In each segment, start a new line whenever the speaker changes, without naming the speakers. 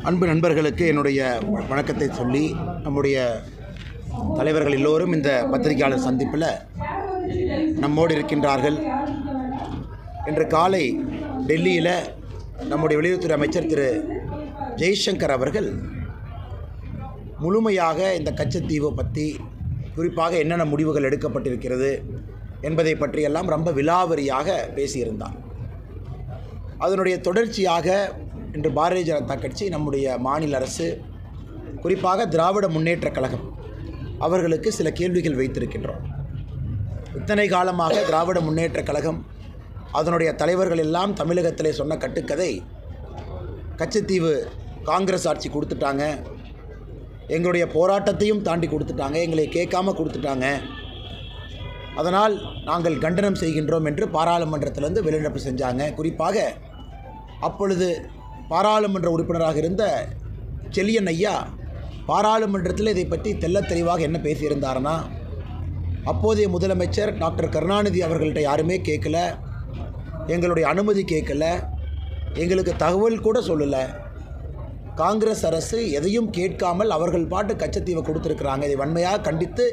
அன்பு நண்பர்களுக்கு என்னுடைய வணக்கத்தை சொல்லி, நம்முடைய தலைவர்கள் எல்லோரும் இந்த பத்திரிகையாளர் சந்திப்பில் நம்மோடு இருக்கின்றார்கள். இன்று காலை டெல்லியில் நம்முடைய வெளியுறவுத்துறை அமைச்சர் திரு ஜெய்சங்கர் அவர்கள் முழுமையாக இந்த கச்சத்தீவு பற்றி, குறிப்பாக என்னென்ன முடிவுகள் எடுக்கப்பட்டிருக்கிறது என்பதை பற்றியெல்லாம் ரொம்ப விலாவரியாக பேசியிருந்தார். அதனுடைய தொடர்ச்சியாக இன்று பாரதிய ஜனதா கட்சி, நம்முடைய மாநில அரசு, குறிப்பாக திராவிட முன்னேற்றக் கழகம் அவர்களுக்கு சில கேள்விகள் வைத்திருக்கின்றோம். இத்தனை காலமாக திராவிட முன்னேற்றக் கழகம் அதனுடைய தலைவர்கள் எல்லாம் தமிழகத்திலே சொன்ன கட்டுக்கதை, கச்சத்தீவு காங்கிரஸ் ஆட்சி கொடுத்துட்டாங்க, எங்களுடைய போராட்டத்தையும் தாண்டி கொடுத்துட்டாங்க, எங்களை கேட்காம கொடுத்துட்டாங்க, அதனால் நாங்கள் கண்டனம் செய்கின்றோம் என்று பாராளுமன்றத்திலிருந்து வெளிநடப்பு செஞ்சாங்க. குறிப்பாக அப்பொழுது பாராளுமன்ற உறுப்பினராக இருந்த செல்லியன் ஐயா பாராளுமன்றத்தில் இதை பற்றி தெள்ளத் தெளிவாக என்ன பேசியிருந்தாருன்னா, அப்போதைய முதலமைச்சர் டாக்டர் கருணாநிதி அவர்கள்ட்ட யாருமே கேட்கல, எங்களுடைய அனுமதி கேட்கல, எங்களுக்கு தகவல் கூட சொல்லலை, காங்கிரஸ் அரசு எதையும் கேட்காமல் அவர்கள் பாட்டு கச்சத்தீவை கொடுத்துருக்குறாங்க, இதை வன்மையாக கண்டித்து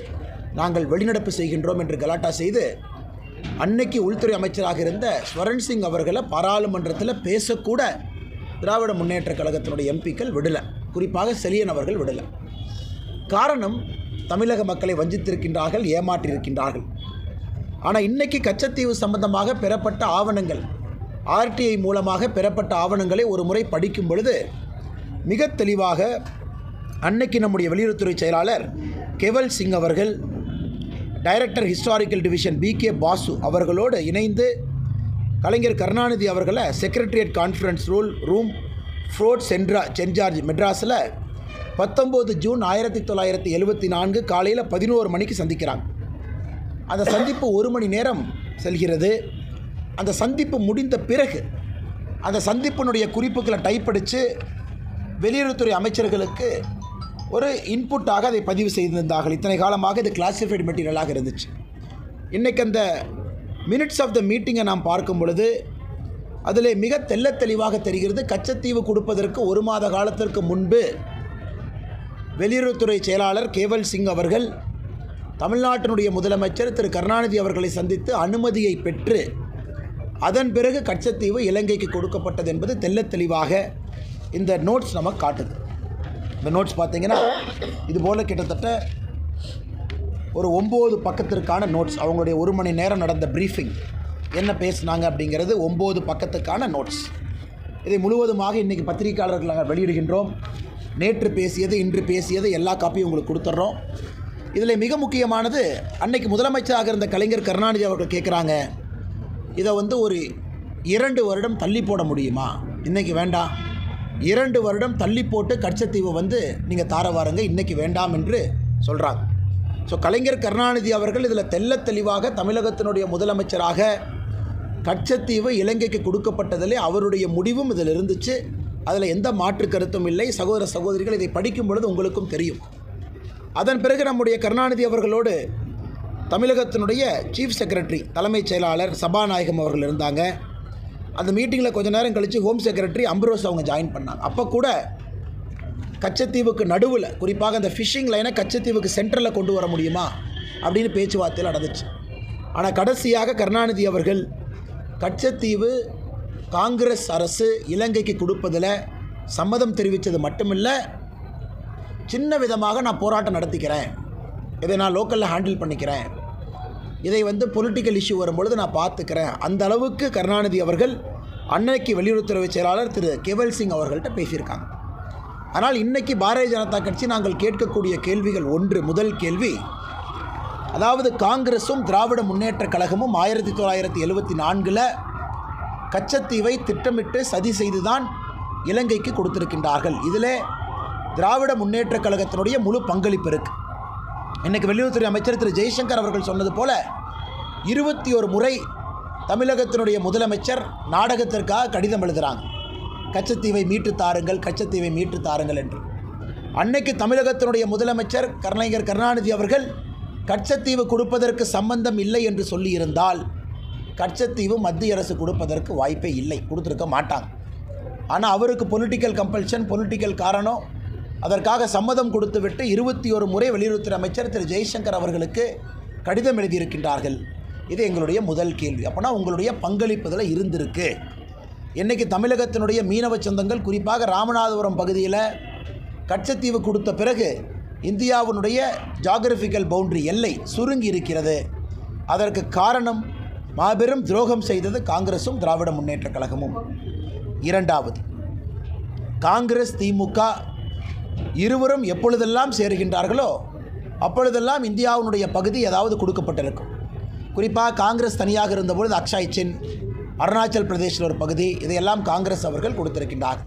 நாங்கள் வெளிநடப்பு செய்கின்றோம் என்று கலாட்டா செய்து அன்னைக்கு உள்துறை அமைச்சராக இருந்த ஸ்வரன் சிங் அவர்களை பாராளுமன்றத்தில் பேசக்கூட திராவிட முன்னேற்றக் கழகத்தினுடைய எம்பிக்கள் விடலை, குறிப்பாக செலியன் அவர்கள் விடலை. காரணம், தமிழக மக்களை வஞ்சித்திருக்கின்றார்கள், ஏமாற்றியிருக்கின்றார்கள். ஆனால் இன்றைக்கி கச்சத்தீவு சம்பந்தமாக பெறப்பட்ட ஆவணங்கள், ஆர்டிஐ மூலமாக பெறப்பட்ட ஆவணங்களை ஒரு முறை படிக்கும் பொழுது மிக தெளிவாக அன்னைக்கு நம்முடைய வெளியுறவுத்துறை செயலாளர் கேவல் சிங் அவர்கள், director historical division BK Basu அவர்களோடு இணைந்து கலைஞர் கருணாநிதி அவர்களை secretariat conference room 4 Saint George மெட்ராஸில் 19 ஜூன் 1974 காலையில் 11 மணிக்கு சந்திக்கிறாங்க. அந்த சந்திப்பு 1 மணி நேரம் செல்கிறது. அந்த சந்திப்பு முடிந்த பிறகு அந்த சந்திப்பினுடைய குறிப்புகளை டைப் அடித்து வெளியுறவுத்துறை அமைச்சர்களுக்கு ஒரு இன்புட்டாக அதை பதிவு செய்திருந்தார்கள். இத்தனை காலமாக இது கிளாசிஃபைடு மெட்டீரியலாக இருந்துச்சு. இன்றைக்கி அந்த மினிட்ஸ் ஆஃப் த மீட்டிங்கை நாம் பார்க்கும் பொழுது அதில் மிக தெள்ளத் தெளிவாக தெரிகிறது, கச்சத்தீவு கொடுப்பதற்கு 1 மாத காலத்திற்கு முன்பு வெளியுறவுத்துறை செயலாளர் கேவல் சிங் அவர்கள் தமிழ்நாட்டினுடைய முதலமைச்சர் திரு கருணாநிதி அவர்களை சந்தித்து அனுமதியை பெற்று அதன் பிறகு கச்சத்தீவு இலங்கைக்கு கொடுக்கப்பட்டது என்பது தெள்ளத் தெளிவாக இந்த நோட்ஸ் நமக்கு காட்டுது. இந்த நோட்ஸ் பார்த்திங்கன்னா இது போல் கிட்டத்தட்ட ஒரு 9 பக்கத்திற்கான நோட்ஸ். அவங்களுடைய 1 மணி நேரம் நடந்த ப்ரீஃபிங் என்ன பேசினாங்க அப்படிங்கிறது 9 பக்கத்துக்கான நோட்ஸ். இதை முழுவதுமாக இன்றைக்கி பத்திரிகையாளர்கள் நாங்கள் வெளியிடுகின்றோம். நேற்று பேசியது, இன்று பேசியது எல்லா காப்பியும் உங்களுக்கு கொடுத்துட்றோம். இதில் மிக முக்கியமானது, அன்னைக்கு முதலமைச்சராக இருந்த கலைஞர் கருணாநிதி அவர்கள் கேட்குறாங்க, இதை ஒரு 2 வருடம் தள்ளி போட முடியுமா? இன்றைக்கி வேண்டாம், 2 வருடம் தள்ளி போட்டு கச்சத்தீவை நீங்கள் தார வாருங்க, இன்றைக்கி வேண்டாம் என்று சொல்கிறாங்க. ஸோ கலைஞர் கருணாநிதி அவர்கள் இதில் தெள்ளத் தெளிவாக தமிழகத்தினுடைய முதலமைச்சராக கச்சத்தீவு இலங்கைக்கு கொடுக்கப்பட்டதிலே அவருடைய முடிவும் இதில் இருந்துச்சு. அதில் எந்த மாற்று கருத்தும் இல்லை. சகோதர சகோதரிகள், இதை படிக்கும் பொழுது உங்களுக்கும் தெரியும். அதன் பிறகு நம்முடைய கருணாநிதி அவர்களோடு தமிழகத்தினுடைய சீஃப் செக்ரட்டரி, தலைமைச் செயலாளர் சபாநாயகம் அவர்கள் இருந்தாங்க. அந்த மீட்டிங்கில் கொஞ்சம் நேரம் கழித்து ஹோம் செக்ரட்டரி அம்பரோஸ் அவங்க ஜாயின் பண்ணாங்க. அப்போ கூட கச்சத்தீவுக்கு நடுவில், குறிப்பாக அந்த ஃபிஷிங் லைனை கச்சத்தீவுக்கு சென்டரில் கொண்டு வர முடியுமா அப்படின்னு பேச்சுவார்த்தையில் நடந்துச்சு. ஆனால் கடைசியாக கருணாநிதி அவர்கள் கச்சத்தீவு காங்கிரஸ் அரசு இலங்கைக்கு கொடுப்பதில் சம்மதம் தெரிவித்தது மட்டுமில்லை, சின்ன விதமாக நான் போராட்டம் நடத்திக்கிறேன், இதை நான் லோக்கலில் ஹேண்டில் பண்ணிக்கிறேன், இதை பொலிட்டிக்கல் இஷ்யூ வரும்பொழுது நான் பார்த்துக்கிறேன், அந்த அளவுக்கு கருணாநிதி அவர்கள் அன்னைக்கு வெளியுறவுத்துறை செயலாளர் திரு கேவல் சிங் அவர்கள்ட்ட பேசியிருக்காங்க. ஆனால் இன்றைக்கி பாரதிய ஜனதா கட்சி நாங்கள் கேட்கக்கூடிய கேள்விகள், முதல் கேள்வி, அதாவது காங்கிரஸும் திராவிட முன்னேற்றக் கழகமும் 1974 கச்சத்தீவை திட்டமிட்டு சதி செய்துதான் இலங்கைக்கு கொடுத்திருக்கின்றார்கள். இதில் திராவிட முன்னேற்றக் கழகத்தினுடைய முழு பங்களிப்பு இருக்குது. இன்றைக்கி வெளியுறவுத்துறை அமைச்சர் திரு ஜெய்சங்கர் அவர்கள் சொன்னது போல் 21 முறை தமிழகத்தினுடைய முதலமைச்சர் நாடகத்திற்காக கடிதம் எழுதுகிறாங்க, கச்சத்தீவை மீட்டு தாருங்கள், கச்சத்தீவை மீட்டு தாருங்கள் என்று. அன்னைக்கு தமிழகத்தினுடைய முதலமைச்சர் கலைஞர் கருணாநிதி அவர்கள் கச்சத்தீவு கொடுப்பதற்கு சம்பந்தம் இல்லை என்று சொல்லியிருந்தால் கச்சத்தீவு மத்திய அரசு கொடுப்பதற்கு வாய்ப்பே இல்லை, கொடுத்துருக்க மாட்டாங்க. ஆனால் அவருக்கு பொலிட்டிக்கல் கம்பல்ஷன், பொலிட்டிக்கல் காரணம், அதற்காக சம்மதம் கொடுத்துவிட்டு 21 முறை வெளியுறவுத்துறை அமைச்சர் திரு ஜெய்சங்கர் அவர்களுக்கு கடிதம் எழுதியிருக்கின்றார்கள். இது எங்களுடைய முதல் கேள்வி. அப்போனா உங்களுடைய பங்களிப்புதில் இருந்திருக்கு. இன்றைக்கி தமிழகத்தினுடைய மீனவ சொந்தங்கள், குறிப்பாக ராமநாதபுரம் பகுதியில் கச்சத்தீவு கொடுத்த பிறகு இந்தியாவினுடைய ஜாகிரபிக்கல் பவுண்டரி எல்லை சுருங்கி இருக்கிறது. அதற்கு காரணம் மாபெரும் துரோகம் செய்தது காங்கிரஸும் திராவிட முன்னேற்ற கழகமும். இரண்டாவது, காங்கிரஸ் திமுக இருவரும் எப்பொழுதெல்லாம் சேருகின்றார்களோ அப்பொழுதெல்லாம் இந்தியாவினுடைய பகுதி ஏதாவது கொடுக்கப்பட்டிருக்கும். குறிப்பாக காங்கிரஸ் தனியாக இருந்தபொழுது அக்ஷய் சின், அருணாச்சல் பிரதேசில் ஒரு பகுதி, இதையெல்லாம் காங்கிரஸ் அவர்கள் கொடுத்திருக்கின்றார்.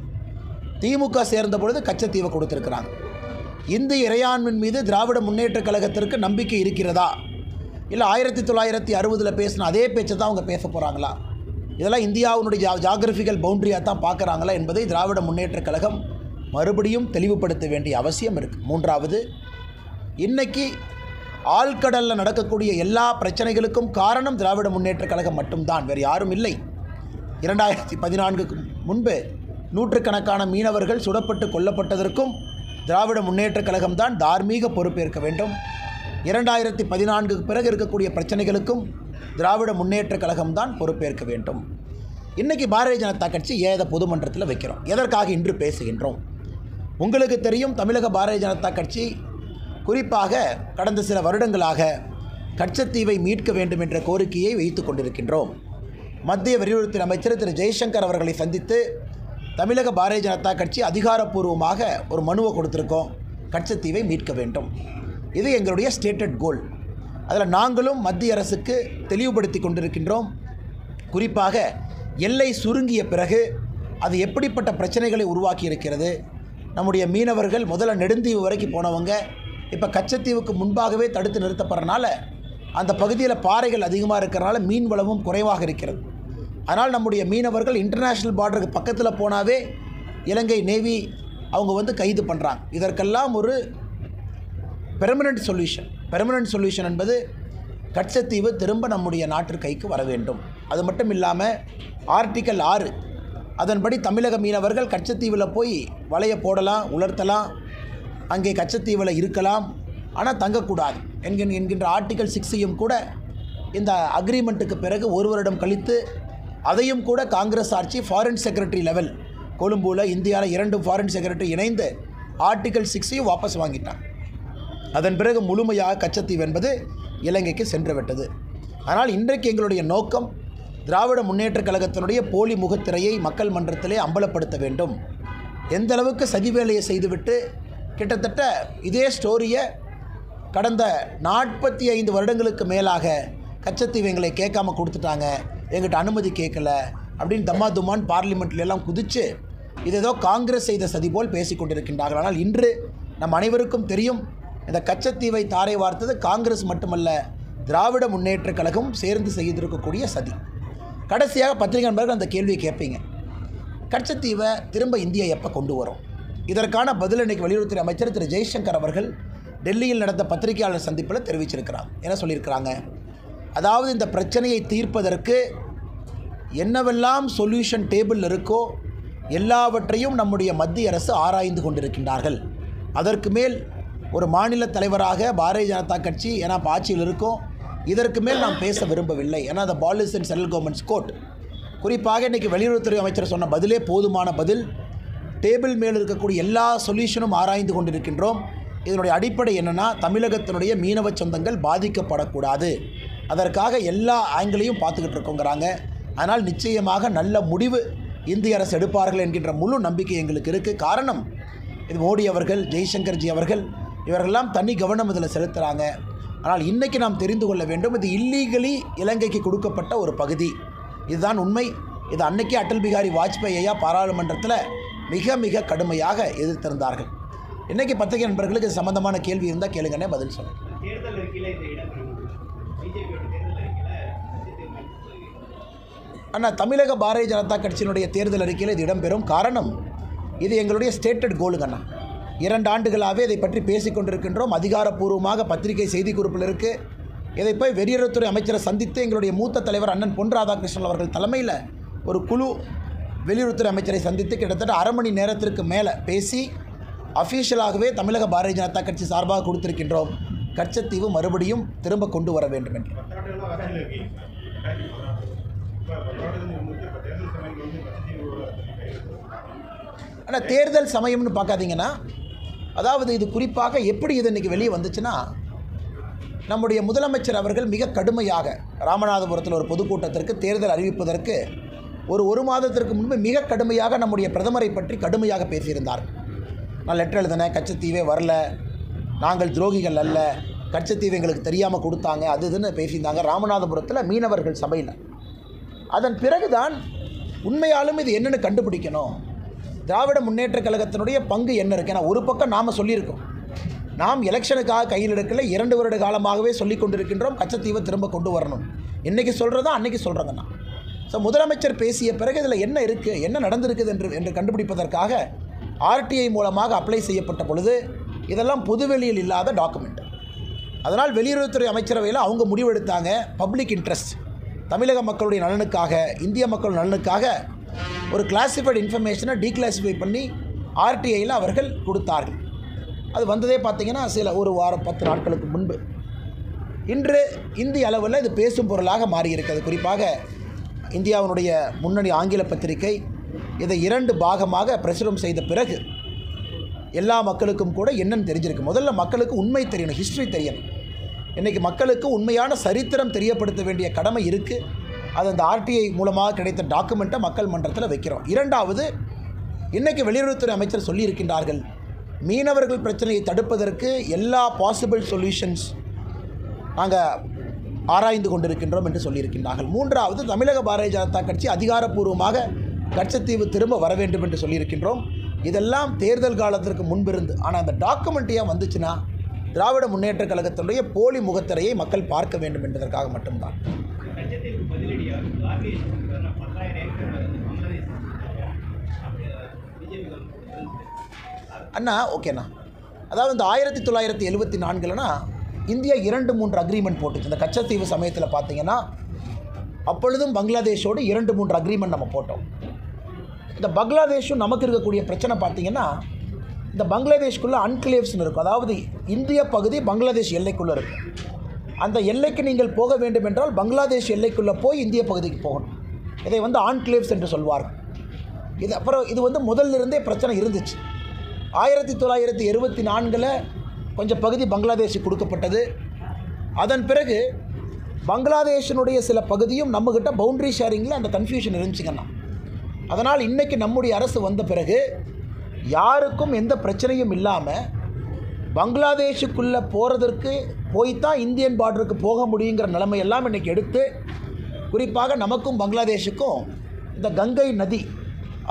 திமுக சேர்ந்த பொழுது கச்சத்தீவை கொடுத்திருக்கிறாங்க. இந்திய இறையாண்மையின் மீது திராவிட முன்னேற்ற கழகத்திற்கு நம்பிக்கை இருக்கிறதா, இல்லை 1960 பேசின அதே பேச்சை தான் அவங்க பேச போகிறாங்களா, இதெல்லாம் இந்தியாவினுடைய ஜாகிரபிக்கல் பவுண்டரியாக தான் பார்க்குறாங்களா என்பதை திராவிட முன்னேற்ற கழகம் மறுபடியும் தெளிவுபடுத்த வேண்டிய அவசியம் இருக்குது. மூன்றாவது, இன்றைக்கி ஆழ்கடலில் நடக்கக்கூடிய எல்லா பிரச்சனைகளுக்கும் காரணம் திராவிட முன்னேற்ற கழகம் மட்டும்தான், வேறு யாரும் இல்லை. 2014க்கு முன்பு நூற்றுக்கணக்கான மீனவர்கள் சுடப்பட்டு கொல்லப்பட்டதற்கும் திராவிட முன்னேற்ற கழகம்தான் தார்மீக பொறுப்பேற்க வேண்டும். 2014க்கு பிறகு இருக்கக்கூடிய பிரச்சனைகளுக்கும் திராவிட முன்னேற்ற கழகம்தான் பொறுப்பேற்க வேண்டும். இன்றைக்கி பாரதிய ஜனதா கட்சி ஏதை பொதுமன்றத்தில் வைக்கிறோம், எதற்காக இன்று பேசுகின்றோம்? உங்களுக்கு தெரியும், தமிழக பாரதிய ஜனதா கட்சி குறிப்பாக கடந்த சில வருடங்களாக கச்சத்தீவை மீட்க வேண்டும் என்ற கோரிக்கையை வைத்து கொண்டிருக்கின்றோம். மத்திய வெளியுறவுத்துறை அமைச்சர் திரு ஜெய்சங்கர் அவர்களை சந்தித்து தமிழக பாரதிய ஜனதா கட்சி அதிகாரப்பூர்வமாக ஒரு மனுவை கொடுத்துருக்கோம், கச்சத்தீவை மீட்க வேண்டும். இது எங்களுடைய ஸ்டேட்டட் கோல். அதில் நாங்களும் மத்திய அரசுக்கு தெளிவுபடுத்தி கொண்டிருக்கின்றோம். குறிப்பாக எல்லை சுருங்கிய பிறகு அது எப்படிப்பட்ட பிரச்சனைகளை உருவாக்கி இருக்கிறது. நம்முடைய மீனவர்கள் முதல்ல நெடுந்தீவு வரைக்கும் போனவங்க இப்போ கச்சத்தீவுக்கு முன்பாகவே தடுத்து நிறுத்தப்படுறனால அந்த பகுதியில் பாறைகள் அதிகமாக இருக்கிறனால மீன் வளமும் குறைவாக இருக்கிறது. அதனால் நம்முடைய மீனவர்கள் இன்டர்நேஷ்னல் பார்டருக்கு பக்கத்தில் போனாவே இலங்கை நேவி அவங்க கைது பண்ணுறாங்க. இதற்கெல்லாம் ஒரு பெர்மனண்ட் சொல்யூஷன் என்பது கச்சத்தீவு திரும்ப நம்முடைய நாட்டு கைக்கு வர வேண்டும். அது மட்டும் இல்லாமல் ஆர்டிக்கல் 6 அதன்படி தமிழக மீனவர்கள் கச்சத்தீவில் போய் வலையை போடலாம், உலர்த்தலாம், அங்கே கச்சத்தீவில் இருக்கலாம், ஆனால் தங்கக்கூடாது என்கின்ற ஆர்டிக்கல் 6ஐயும் கூட இந்த அக்ரிமெண்ட்டுக்கு பிறகு ஒரு வருடம் கழித்து அதையும் கூட காங்கிரஸ் ஆட்சி ஃபாரின் செக்ரட்டரி லெவல் கொழும்புவில் இந்தியாவில் 2 ஃபாரின் செக்ரட்டரி இணைந்து ஆர்டிக்கல் 6ஐயும் வாபஸ் வாங்கிட்டாங்க. அதன் பிறகு முழுமையாக கச்சத்தீவு என்பது இலங்கைக்கு சென்று விட்டது. ஆனால் இன்றைக்கு எங்களுடைய நோக்கம் திராவிட முன்னேற்ற கழகத்தினுடைய போலி முகத்திரையை மக்கள் மன்றத்திலே அம்பலப்படுத்த வேண்டும். எந்த அளவுக்கு சதி வேலையை செய்துவிட்டு கிட்டத்தட்ட இதே ஸ்டோரியை கடந்த 45 வருடங்களுக்கு மேலாக கச்சத்தீவு எங்களை கேட்காம கொடுத்துட்டாங்க, எங்கிட்ட அனுமதி கேட்கல அப்படின்னு தம்மா துமான் பார்லிமெண்ட்லாம் குதித்து இது ஏதோ காங்கிரஸ் செய்த சதி போல் பேசி கொண்டிருக்கின்றார்கள். ஆனால் இன்று நம் அனைவருக்கும் தெரியும், இந்த கச்சத்தீவை தாரை வார்த்தது காங்கிரஸ் மட்டுமல்ல, திராவிட முன்னேற்ற கழகம் சேர்ந்து செய்திருக்கக்கூடிய சதி. கடைசியாக பத்திரிகை நண்பர்கள் அந்த கேள்வியை கேட்பீங்க, கச்சத்தீவை திரும்ப இந்தியா எப்போ கொண்டு வரும்? இதற்கான பதில் இன்றைக்கு வெளியுறவுத்துறை அமைச்சர் திரு ஜெய்சங்கர் அவர்கள் டெல்லியில் நடந்த பத்திரிகையாளர் சந்திப்பில் தெரிவிச்சிருக்கிறாங்க. என்ன சொல்லியிருக்கிறாங்க? அதாவது இந்த பிரச்சனையை தீர்ப்பதற்கு என்னவெல்லாம் சொல்யூஷன் டேபிள் இருக்கோ எல்லாவற்றையும் நம்முடைய மத்திய அரசு ஆராய்ந்து கொண்டிருக்கின்றார்கள். அதற்கு மேல் ஒரு மாநில தலைவராக பாரதிய ஜனதா கட்சி ஏன்னா ஆட்சியில் இருக்கும், இதற்கு மேல் நாம் பேச விரும்பவில்லை. ஏன்னா அந்த policy and central governments court குறிப்பாக இன்றைக்கி வெளியுறவுத்துறை அமைச்சர் சொன்ன பதிலே போதுமான பதில். டேபிள் மேல் இருக்கக்கூடிய எல்லா சொல்யூஷனும் ஆராய்ந்து கொண்டிருக்கின்றோம். இதனுடைய அடிப்படை என்னென்னா, தமிழகத்தினுடைய மீனவ சொந்தங்கள் பாதிக்கப்படக்கூடாது, அதற்காக எல்லா ஆங்கிளையும் பார்த்துக்கிட்டு இருக்கோங்கிறாங்க. ஆனால் நிச்சயமாக நல்ல முடிவு இந்திய அரசு எடுப்பார்கள் என்கின்ற முழு நம்பிக்கை எங்களுக்கு இருக்குது. காரணம், இது மோடி அவர்கள், ஜெய்சங்கர்ஜி அவர்கள் இவர்களெல்லாம் தனி கவனம் இதில் செலுத்துகிறாங்க. ஆனால் இன்றைக்கி நாம் தெரிந்து கொள்ள வேண்டும், இது இல்லீகலி இலங்கைக்கு கொடுக்கப்பட்ட ஒரு பகுதி, இதுதான் உண்மை. இது அன்னைக்கே அடல் பிகாரி வாஜ்பாய் ஐயா பாராளுமன்றத்தில் மிக மிக கடுமையாக எதிர்த்திருந்தார்கள். இன்றைக்கி பத்திரிகை நண்பர்களுக்கு இது சம்பந்தமான கேள்வி இருந்தால் கேளுங்கன்னே பதில் சொல்லுங்கள். ஆனால் தமிழக பாரதிய ஜனதா கட்சியினுடைய தேர்தல் அறிக்கையில் இது இடம்பெறும். காரணம், இது எங்களுடைய ஸ்டேட்டட் கோலுங்கண்ணா. 2 ஆண்டுகளாகவே இதை பற்றி பேசிக்கொண்டிருக்கின்றோம். அதிகாரப்பூர்வமாக பத்திரிகை செய்திக்குறிப்பில் இருக்குது. இதை போய் வெளியுறவுத்துறை அமைச்சரை சந்தித்து எங்களுடைய மூத்த தலைவர் அண்ணன் பொன் ராதாகிருஷ்ணன் அவர்கள் தலைமையில் ஒரு குழு வெளியுறவுத்துறை அமைச்சரை சந்தித்து கிட்டத்தட்ட அரை மணி நேரத்திற்கு மேலே பேசி அஃபீஷியலாகவே தமிழக பாரதிய ஜனதா கட்சி சார்பாக கொடுத்திருக்கின்றோம், கச்சத்தீவு மறுபடியும் திரும்ப கொண்டு வர வேண்டும் என்று. ஆனால் தேர்தல் சமயம்னு பார்க்காதீங்கன்னா, அதாவது இது குறிப்பாக எப்படி இது இன்றைக்கி வெளியே வந்துச்சுன்னா, நம்முடைய முதலமைச்சர் அவர்கள் மிக கடுமையாக ராமநாதபுரத்தில் ஒரு பொதுக்கூட்டத்திற்கு தேர்தல் அறிவிப்பதற்கு ஒரு மாதத்திற்கு முன்பு மிக கடுமையாக நம்முடைய பிரதமரை பற்றி கடுமையாக பேசியிருந்தார். நான் லெட்டர் எழுதினேன், கச்சத்தீவே வரல, நாங்கள் துரோகிகள் அல்ல, கச்சத்தீவு எங்களுக்கு தெரியாமல் கொடுத்தாங்க, அது இதுன்னு பேசியிருந்தாங்க ராமநாதபுரத்தில் மீனவர்கள் சபையில். அதன் பிறகுதான் உண்மையாலும் இது என்னென்னு கண்டுபிடிக்கணும், திராவிட முன்னேற்ற கழகத்தினுடைய பங்கு என்ன இருக்குது. ஏன்னா ஒரு பக்கம் நாம் சொல்லியிருக்கோம், நாம் எலெக்ஷனுக்காக கையில் எடுக்கல, 2 வருட காலமாகவே சொல்லி கொண்டிருக்கின்றோம் கச்சத்தீவை திரும்ப கொண்டு வரணும். இன்றைக்கி சொல்கிறதா அன்றைக்கி சொல்கிறேங்கண்ணா. ஸோ முதலமைச்சர் பேசிய பிறகு இதில் என்ன இருக்குது, என்ன நடந்திருக்குது என்று கண்டுபிடிப்பதற்காக ஆர்டிஐ மூலமாக அப்ளை செய்யப்பட்ட பொழுது இதெல்லாம் பொதுவெளியில் இல்லாத டாக்குமெண்ட். அதனால் வெளியுறவுத்துறை அமைச்சரவையில் அவங்க முடிவெடுத்தாங்க, பப்ளிக் இன்ட்ரெஸ்ட், தமிழக மக்களுடைய நலனுக்காக, இந்திய மக்கள் நலனுக்காக ஒரு கிளாசிஃபைடு இன்ஃபர்மேஷனை டீக்ளாசிஃபை பண்ணி ஆர்டிஐயில் அவர்கள் கொடுத்தார்கள். அது வந்ததே பார்த்திங்கன்னா ஒரு வாரம் 10 நாட்களுக்கு முன்பு. இன்று இந்திய அளவில் இது பேசும் பொருளாக மாறியிருக்கிறது. குறிப்பாக இந்தியாவினுடைய முன்னணி ஆங்கில பத்திரிகை இதை 2 பாகமாக பிரசுரம் செய்த பிறகு எல்லா மக்களுக்கும் கூட என்னன்னு தெரிஞ்சிருக்கு. முதல்ல மக்களுக்கு உண்மை தெரியணும், ஹிஸ்ட்ரி தெரியணும். இன்றைக்கி மக்களுக்கு உண்மையான சரித்திரம் தெரியப்படுத்த வேண்டிய கடமை இருக்குது. அது அந்த ஆர்டிஐ மூலமாக கிடைத்த டாக்குமெண்ட்டை மக்கள் மன்றத்தில் வைக்கிறோம். 2வது, இன்றைக்கி வெளியுறவுத்துறை அமைச்சர் சொல்லியிருக்கின்றார்கள், மீனவர்கள் பிரச்சனையை தடுப்பதற்கு எல்லா பாசிபிள் சொல்யூஷன்ஸ் நாங்கள் ஆராய்ந்து கொண்டிருக்கின்றோம் என்று சொல்லியிருக்கின்றார்கள். 3வது, தமிழக பாரதிய ஜனதா கட்சி அதிகாரப்பூர்வமாக கச்சத்தீவு திரும்ப வர வேண்டும் என்று சொல்லியிருக்கின்றோம். இதெல்லாம் தேர்தல் காலத்திற்கு முன்பிருந்து. ஆனால் அந்த டாக்குமெண்ட் ஏன் வந்துச்சுன்னா, திராவிட முன்னேற்ற கழகத்தினுடைய போலி முகத்திரையை மக்கள் பார்க்க வேண்டும் என்பதற்காக மட்டும்தான். அண்ணா ஓகேண்ணா, அதாவது இந்த 1974னா இந்தியா 2-3 அக்ரிமெண்ட் போட்டுச்சு. இந்த கச்சத்தீவு சமயத்தில் பார்த்தீங்கன்னா அப்பொழுதும் பங்களாதேஷோடு 2-3 அக்ரிமெண்ட் நம்ம போட்டோம். இந்த பங்களாதேஷும் நமக்கு இருக்கக்கூடிய பிரச்சனை பார்த்திங்கன்னா, இந்த பங்களாதேஷ்குள்ளே அன்க்ளேவ்ஸ்னு இருக்கும். அதாவது இந்திய பகுதி பங்களாதேஷ் எல்லைக்குள்ளே இருக்கும். அந்த எல்லைக்கு நீங்கள் போக வேண்டும் என்றால் பங்களாதேஷ் எல்லைக்குள்ளே போய் இந்திய பகுதிக்கு போகணும். இதை ஆன்க்ளேவ்ஸ் என்று சொல்வார்கள். இது முதல்லிருந்தே பிரச்சனை இருந்துச்சு. 1974 கொஞ்சம் பகுதி பங்களாதேஷுக்கு கொடுக்கப்பட்டது. அதன் பிறகு பங்களாதேஷினுடைய சில பகுதியும் நம்மக்கிட்ட பவுண்ட்ரி ஷேரிங்கில் அந்த கன்ஃபியூஷன் இருந்துச்சுங்கண்ணா. அதனால் இன்றைக்கி நம்முடைய அரசு வந்த பிறகு யாருக்கும் எந்த பிரச்சனையும் இல்லாமல் பங்களாதேஷுக்குள்ளே போகிறதற்கு போய்த்தான் இந்தியன் பார்டருக்கு போக முடியுங்கிற நிலைமையெல்லாம் இன்றைக்கி எடுத்து, குறிப்பாக நமக்கும் பங்களாதேஷுக்கும் இந்த கங்கை நதி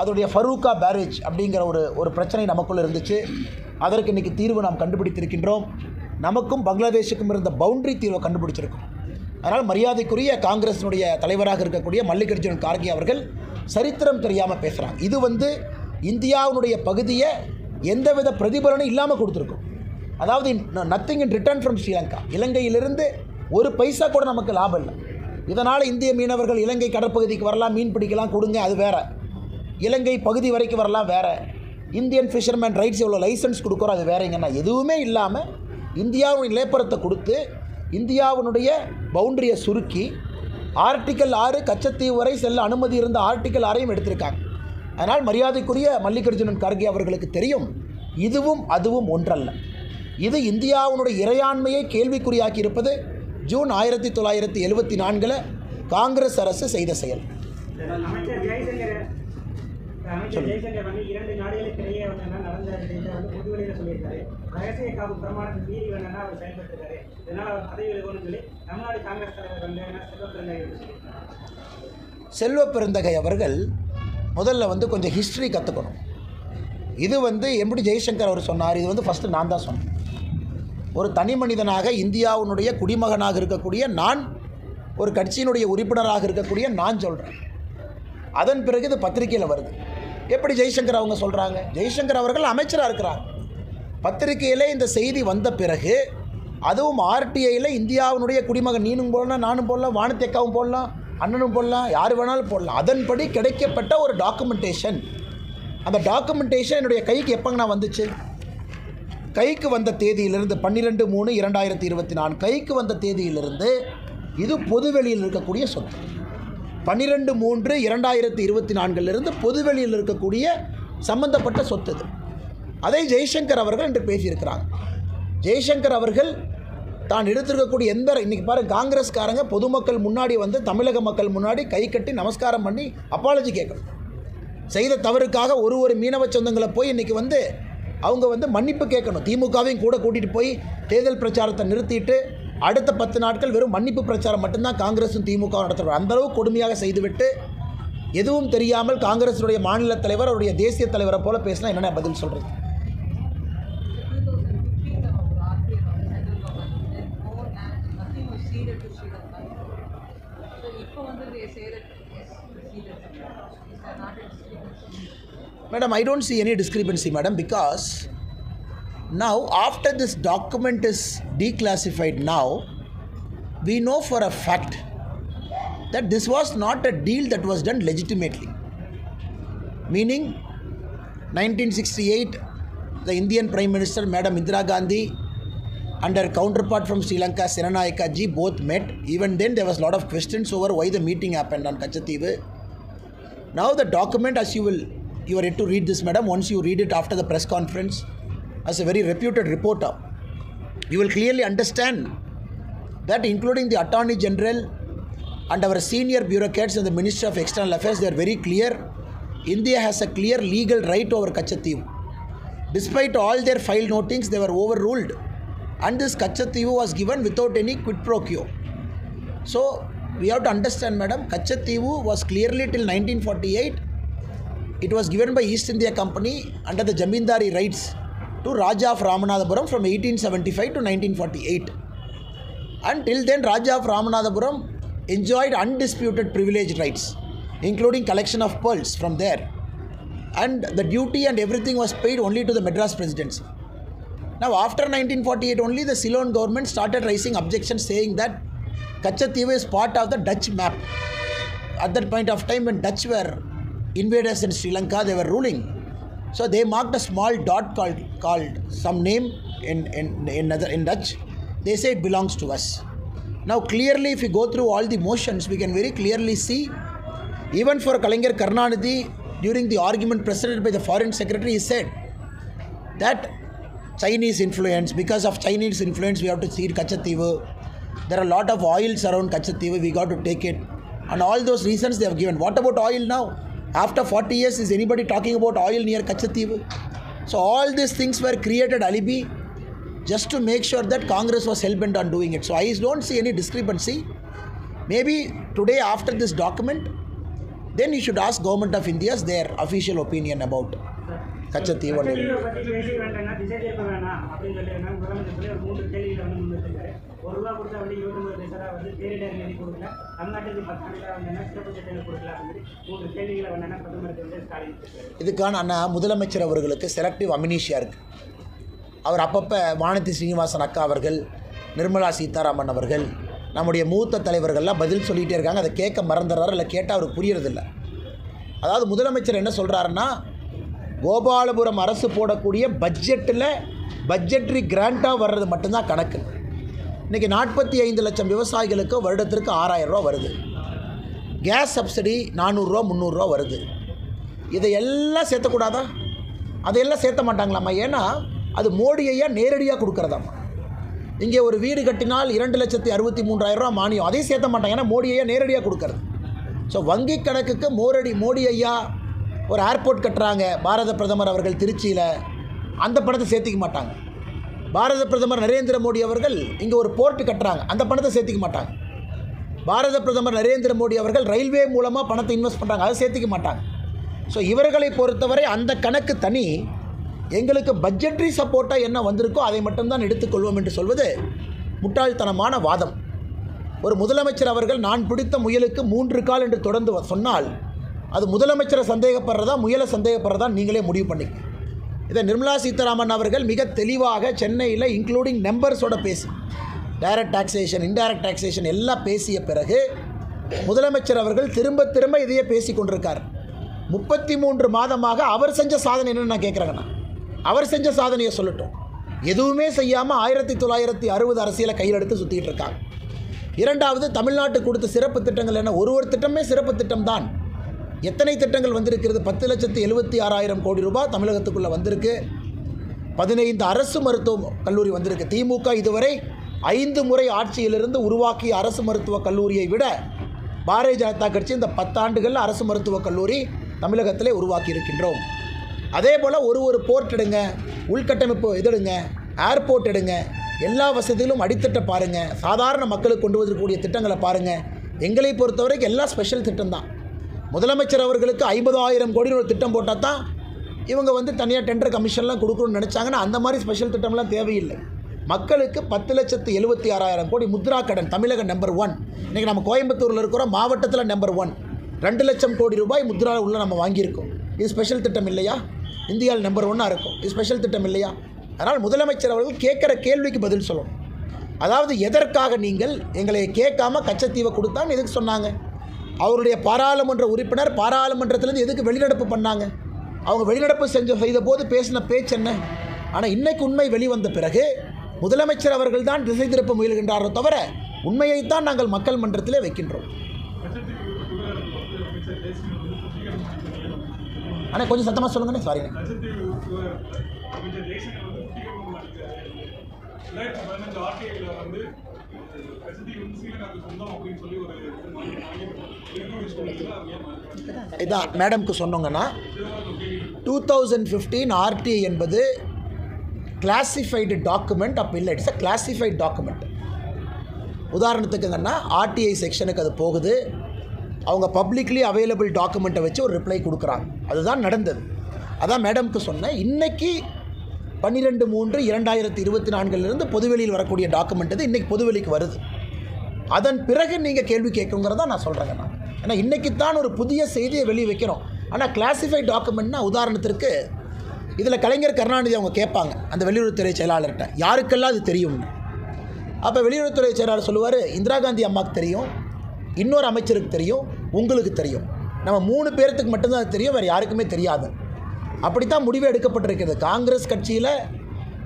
அதோடைய ஃபரூக்கா பேரேஜ் அப்படிங்கிற ஒரு பிரச்சனை நமக்குள்ளே இருந்துச்சு. அதற்கு இன்றைக்கி தீர்வு நாம் கண்டுபிடித்திருக்கின்றோம். நமக்கும் பங்களாதேஷுக்கும் இருந்த பவுண்ட்ரி தீர்வை கண்டுபிடிச்சிருக்கோம். அதனால் மரியாதைக்குரிய காங்கிரஸினுடைய தலைவராக இருக்கக்கூடிய மல்லிகார்ஜுன் கார்கே அவர்கள் சரித்திரம் தெரியாமல் பேசுகிறாங்க. இது இந்தியாவுடைய பகுதியை எந்தவித பிரதிபலனும் இல்லாமல் கொடுத்துருக்கோம். அதாவது nothing in return from Sri Lanka. இலங்கையிலிருந்து ஒரு பைசா கூட நமக்கு லாபம் இல்லை. இதனால் இந்திய மீனவர்கள் இலங்கை கடற்பகுதிக்கு வரலாம், மீன் பிடிக்கலாம், கொடுங்க, அது வேறு. இலங்கை பகுதி வரைக்கும் வரலாம், வேறு. இந்தியன் ஃபிஷர்மேன் ரைட்ஸ் எவ்வளோ லைசன்ஸ் கொடுக்குறோம், அது வேறங்கன்னா எதுவுமே இல்லாமல் இந்தியாவுடைய நிலப்பரத்தை கொடுத்து இந்தியாவினுடைய பவுண்டரியை சுருக்கி ஆர்டிக்கல் 6 கச்சத்தீவு வரை செல்ல அனுமதி இருந்த ஆர்டிக்கல் 6ஐயும் எடுத்திருக்காங்க. அதனால் மரியாதைக்குரிய மல்லிகார்ஜுனன் கார்கே அவர்களுக்கு தெரியும், இதுவும் அதுவும் ஒன்றல்ல. இது இந்தியாவுடைய இறையாண்மையை கேள்விக்குறியாக்கி இருப்பது ஜூன் 1974 காங்கிரஸ் அரசு செய்த செயல். செல்வ பெருந்தகை அவர்கள் முதல்ல கொஞ்சம் ஹிஸ்ட்ரி கற்றுக்கணும். இது எப்படி ஜெய்சங்கர் அவர் சொன்னார், இது ஃபஸ்ட்டு நான் தான் சொன்னேன். ஒரு தனி மனிதனாக இந்தியாவுடைய குடிமகனாக இருக்கக்கூடிய நான், ஒரு கட்சியினுடைய உறுப்பினராக இருக்கக்கூடிய நான் சொல்கிறேன். அதன் பிறகு இது பத்திரிகையில் வருது. எப்படி ஜெய்சங்கர் அவங்க சொல்கிறாங்க? ஜெய்சங்கர் அவர்கள் அமைச்சராக இருக்கிறாங்க. பத்திரிகையில் இந்த செய்தி வந்த பிறகு, அதுவும் ஆர்டிஐயில் இந்தியாவுடைய குடிமகன், நீனும் போடலாம், நானும் போடலாம், வானத்தேக்காவும் போடலாம், அண்ணனும் போடலாம், யார் வேணாலும் போடலாம். அதன்படி கிடைக்கப்பட்ட ஒரு டாக்குமெண்டேஷன். அந்த டாக்குமெண்டேஷன் என்னுடைய கைக்கு எப்போங்கண்ணா வந்துச்சு? கைக்கு வந்த தேதியிலிருந்து 12/3/2024 கைக்கு வந்த தேதியிலிருந்து இது பொதுவெளியில் இருக்கக்கூடிய சொத்து. 12/3/2024 பொதுவெளியில் இருக்கக்கூடிய சம்பந்தப்பட்ட சொத்து இது. அதை ஜெய்சங்கர் அவர்கள் இன்று பேசியிருக்கிறாங்க. ஜெய்சங்கர் அவர்கள் தான் எடுத்திருக்கக்கூடிய இன்றைக்கி பாருங்கள், காங்கிரஸ்காரங்க பொதுமக்கள் முன்னாடி வந்து தமிழக மக்கள் முன்னாடி கை கட்டி நமஸ்காரம் பண்ணி அப்பாலஜி கேட்கணும். செய்த தவறுக்காக ஒரு மீனவ சொந்தங்களை போய் இன்றைக்கி வந்து அவங்க வந்து மன்னிப்பு கேட்கணும். திமுகவையும் கூட கூட்டிகிட்டு போய் தேர்தல் பிரச்சாரத்தை நிறுத்திட்டு அடுத்த 10 நாட்கள் வெறும் மன்னிப்பு பிரச்சாரம் மட்டும்தான் காங்கிரஸும் திமுகவும் நடத்துகிறார். அந்தளவு கொடுமையாக செய்துவிட்டு எதுவும் தெரியாமல் காங்கிரஸுடைய மாநில தலைவர் அவருடைய தேசிய தலைவரை போல பேசினா என்னென்ன பதில் சொல்கிறது? Madam, I don't see any discrepancy, madam, because now after this document is declassified now, we know for a fact that this was not a deal that was done legitimately. Meaning 1968, the Indian Prime Minister, Madam Indira Gandhi, and her counterpart from Sri Lanka, Senanayaka ji, both met. Even then there was a lot of questions over why the meeting happened on Kachativu. Now the document, as you are yet to read this, madam, once you read it after the press conference as a very reputed reporter, you will clearly understand that including the Attorney General and our senior bureaucrats in the Ministry of External Affairs, they are very clear. India has a clear legal right over Kachativu. Despite all their file notings, they were overruled, and this Kachativu was given without any quid pro quo. So we have to understand, madam, Kachativu was clearly till 1948. It was given by East India Company under the Jamindari rights to Raja of Ramanathapuram from 1875 to 1948. Until then, Raja of Ramanathapuram enjoyed undisputed privileged rights, including collection of pearls from there. And the duty and everything was paid only to the Madras Presidency. Now, after 1948 only, the Ceylon government started raising objections saying that Kachativu is part of the Dutch map. At that point of time, when Dutch were invaders in Sri Lanka, they were ruling. So they marked a small dot called some name in Dutch. They say it belongs to us. Now clearly, if we go through all the motions, we can very clearly see, even for Kalaignar Karunanidhi, during the argument presented by the Foreign Secretary, he said that Chinese influence, because of Chinese influence, we have to cede Kachativu. There are a lot of oils around Kachativu, we got to take it. And all those reasons they have given. What about oil now? After 40 years, is anybody talking about oil near Kachativu? So all these things were created alibi just to make sure that Congress was hell-bent on doing it. So I don't see any discrepancy. Maybe today after this document, then you should ask Government of India's their official opinion about Kachativu. இதுக்கான அண்ணா முதலமைச்சர் அவர்களுக்கு selective amnesia இருக்குது. அவர் அப்பப்போ வானதி ஸ்ரீனிவாசன் அக்கா அவர்கள், நிர்மலா சீதாராமன் அவர்கள், நம்முடைய மூத்த தலைவர்கள்லாம் பதில் சொல்லிகிட்டே இருக்காங்க. அதை கேட்க மறந்துடுறாரு, இல்லை கேட்டால் அவருக்கு புரியறதில்லை. அதாவது முதலமைச்சர் என்ன சொல்கிறாருன்னா, கோபாலபுரம் அரசு போடக்கூடிய பட்ஜெட்டில் பட்ஜெட்ரி கிராண்டாக வர்றது மட்டும்தான் கணக்கு. இன்றைக்கி 45 லட்சம் விவசாயிகளுக்கு வருடத்திற்கு 6000 ரூபா வருது. கேஸ் சப்சிடி 400 ரூபா 300 ரூபா வருது. இதையெல்லாம் சேர்த்தக்கூடாதா? அதையெல்லாம் சேர்த்த மாட்டாங்களாம்மா. ஏன்னா அது மோடி ஐயா நேரடியாக கொடுக்குறதாம்மா. இங்கே ஒரு வீடு கட்டினால் 2,63,000 ரூபா மானியம், அதையும் சேர்த்த மாட்டாங்க. ஏன்னா மோடி ஐயா நேரடியாக கொடுக்குறது. ஸோ வங்கி கணக்குக்கு மோடி ஐயா ஒரு ஏர்போர்ட் கட்டுறாங்க பாரத பிரதமர் அவர்கள் திருச்சியில், அந்த பணத்தை சேர்த்திக்க மாட்டாங்க. பாரத பிரதமர் நரேந்திர மோடி அவர்கள் இங்கே ஒரு போர்ட் கட்டுறாங்க, அந்த பணத்தை சேர்த்திக்க மாட்டாங்க. பாரத பிரதமர் நரேந்திர மோடி அவர்கள் ரயில்வே மூலமாக பணத்தை இன்வெஸ்ட் பண்ணுறாங்க, அதை சேர்த்திக்க மாட்டாங்க. ஸோ இவர்களை பொறுத்தவரை அந்த கணக்கு தனி. எங்களுக்கு பட்ஜெட்ரி சப்போர்ட்டாக என்ன வந்திருக்கோ அதை மட்டும்தான் எடுத்துக்கொள்வோம் என்று சொல்வது முட்டாள்தனமான வாதம். ஒரு முதலமைச்சர் அவர்கள் நான் பிடித்த முயலுக்கு 3 கால் என்று தொடர்ந்து சொன்னால் அது முதலமைச்சரை சந்தேகப்படுறதா முயலை சந்தேகப்படுறதா நீங்களே முடிவு பண்ணிக்க. இதை நிர்மலா சீதாராமன் அவர்கள் மிக தெளிவாக சென்னையில் இன்க்ளூடிங் நம்பர்ஸோட பேசி டைரக்ட் டாக்ஸேஷன், இன்டைரக்ட் டாக்ஸேஷன் எல்லாம் பேசிய பிறகு முதலமைச்சர் அவர்கள் திரும்ப திரும்ப இதையே பேசி கொண்டிருக்கார். 33 மாதமாக அவர் செஞ்ச சாதனை என்னன்னு நான் கேட்குறேங்கண்ணா. அவர் செஞ்ச சாதனையை சொல்லட்டும். எதுவுமே செய்யாமல் 1960 அரசியலை கையில் எடுத்து சுற்றிட்டு இருக்காங்க. இரண்டாவது, தமிழ்நாட்டுக்கு கொடுத்த சிறப்பு திட்டங்கள் என்ன? ஒரு திட்டமே சிறப்பு திட்டம் தான். எத்தனை திட்டங்கள் வந்திருக்கிறது? 10,76,000 கோடி ரூபாய் தமிழகத்துக்குள்ளே வந்திருக்கு. 15 அரசு மருத்துவ கல்லூரி வந்திருக்கு. திமுக இதுவரை 5 முறை ஆட்சியிலிருந்து உருவாக்கிய அரசு மருத்துவக் கல்லூரியை விட பாரதிய ஜனதா கட்சி இந்த 10 ஆண்டுகளில் அரசு மருத்துவக் கல்லூரி தமிழகத்திலே உருவாக்கி இருக்கின்றோம். அதே போல் ஒரு போர்ட் எடுங்க, உள்கட்டமைப்பு எடுங்க, ஏர்போர்ட் எடுங்க, எல்லா வசதிகளும் அடித்தட்ட பாருங்கள். சாதாரண மக்களுக்கு கொண்டு வரக்கூடிய திட்டங்களை பாருங்கள். எங்களை பொறுத்தவரைக்கும் எல்லாம் ஸ்பெஷல் திட்டம் தான். முதலமைச்சர் அவர்களுக்கு 50,000 கோடி ஒரு திட்டம் போட்டால் தான் இவங்க தனியாக டெண்டர் கமிஷன்லாம் கொடுக்கணும்னு நினச்சாங்கன்னா அந்த மாதிரி ஸ்பெஷல் திட்டம்லாம் தேவையில்லை. மக்களுக்கு 10,76,000 கோடி முத்ரா கடன் தமிழக நம்பர் 1. இன்றைக்கி நம்ம கோயம்புத்தூரில் இருக்கிறோம், மாவட்டத்தில் நம்பர் 1. 2 லட்சம் கோடி ரூபாய் முத்ரா உள்ள நம்ம வாங்கியிருக்கோம். இது ஸ்பெஷல் திட்டம் இல்லையா? இந்தியாவில் நம்பர் 1 இருக்கும். இது ஸ்பெஷல் திட்டம் இல்லையா? அதனால் முதலமைச்சர் அவர்கள் கேட்குற கேள்விக்கு பதில் சொல்லணும். அதாவது எதற்காக நீங்கள் எங்களை கேட்காம கச்சத்தீவை கொடுத்தான்னு எதுக்கு சொன்னாங்க? அவருடைய பாராளுமன்ற உறுப்பினர் பாராளுமன்றத்திலேருந்து எதுக்கு வெளிநடப்பு பண்ணாங்க? அவங்க வெளிநடப்பு செய்த போது பேசின பேச்சு என்ன? ஆனால் இன்றைக்கு உண்மை வெளிவந்த பிறகு முதலமைச்சர் அவர்கள் தான் திசை திருப்ப முயல்கின்றாரோ தவிர உண்மையைத்தான் நாங்கள் மக்கள் மன்றத்திலே வைக்கின்றோம். ஆனால் கொஞ்சம் சத்தமாக சொல்லுங்கண்ணே. சாரிண்ணே. இதான் மேடம்க்கு சொன்னோங்கன்னா 2015 ஆர்டிஐ என்பது கிளாசிஃபைடு டாக்குமெண்ட். அப்போ இல்லை, இட்ஸ் அ கிளாசிஃபைட் டாக்குமெண்ட். உதாரணத்துக்குங்கன்னா ஆர்டிஐ செக்ஷனுக்கு அது போகுது. அவங்க பப்ளிக்லி அவைலபிள் டாக்குமெண்ட்டை வச்சு ஒரு ரிப்ளை கொடுக்குறாங்க. அதுதான் நடந்தது. அதான் மேடம்க்கு சொன்னேன். இன்றைக்கி 12/3/2024 பொதுவெளியில் வரக்கூடிய டாக்குமெண்ட் இது இன்றைக்கி பொதுவெளிக்கு வருது. அதன் பிறகு நீங்கள் கேள்வி கேட்குங்கிறதா நான் சொல்கிறேங்க. நான் ஏன்னா இன்றைக்கி தான் ஒரு புதிய செய்தியை வெளியே வைக்கிறோம். ஆனால் கிளாசிஃபைட் டாக்குமெண்ட்னா உதாரணத்திற்கு இதில் கலைஞர் கருணாநிதி அவங்க கேட்பாங்க அந்த வெளியுறவுத்துறை செயலாளர்கிட்ட, யாருக்கெல்லாம் அது தெரியும்னு. அப்போ வெளியுறவுத்துறை செயலாளர் சொல்லுவார், இந்திரா காந்தி அம்மாவுக்கு தெரியும், இன்னொரு அமைச்சருக்கு தெரியும், உங்களுக்கு தெரியும். நம்ம 3 பேர்த்துக்கு மட்டும்தான் அது தெரியும், வேறு யாருக்குமே தெரியாது. அப்படித்தான் முடிவு எடுக்கப்பட்டிருக்கிறது. காங்கிரஸ் கட்சியில்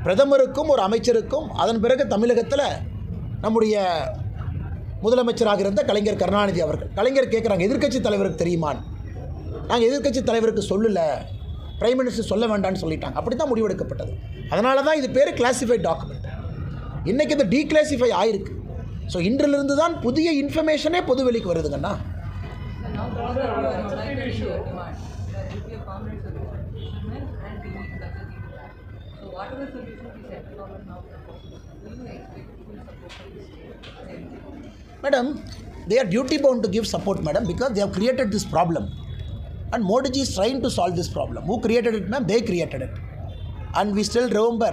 பிரதமருக்கும் ஒரு அமைச்சருக்கும், அதன் பிறகு தமிழகத்தில் நம்முடைய முதலமைச்சராக இருந்த கலைஞர் கருணாநிதி அவர்கள். கலைஞர் கேட்குறாங்க, எதிர்க்கட்சி தலைவருக்கு தெரியுமான்னு. நாங்கள் எதிர்க்கட்சி தலைவருக்கு சொல்லலை, பிரைம் மினிஸ்டர் சொல்ல வேண்டாம்னு சொல்லிட்டாங்க. அப்படி தான் முடிவெடுக்கப்பட்டது. அதனால தான் இது பேர் கிளாசிஃபைட் டாக்குமெண்ட். இன்றைக்கி இது டீக்ளாசிஃபை ஆகிருக்கு. ஸோ இன்றிலிருந்து தான் புதிய இன்ஃபர்மேஷனே பொதுவெளிக்கு வருதுங்கண்ணா. Madam, they are duty bound to give support, madam, because they have created this problem. And Modi ji is trying to solve this problem. Who created it, ma'am? They created it. And we still remember,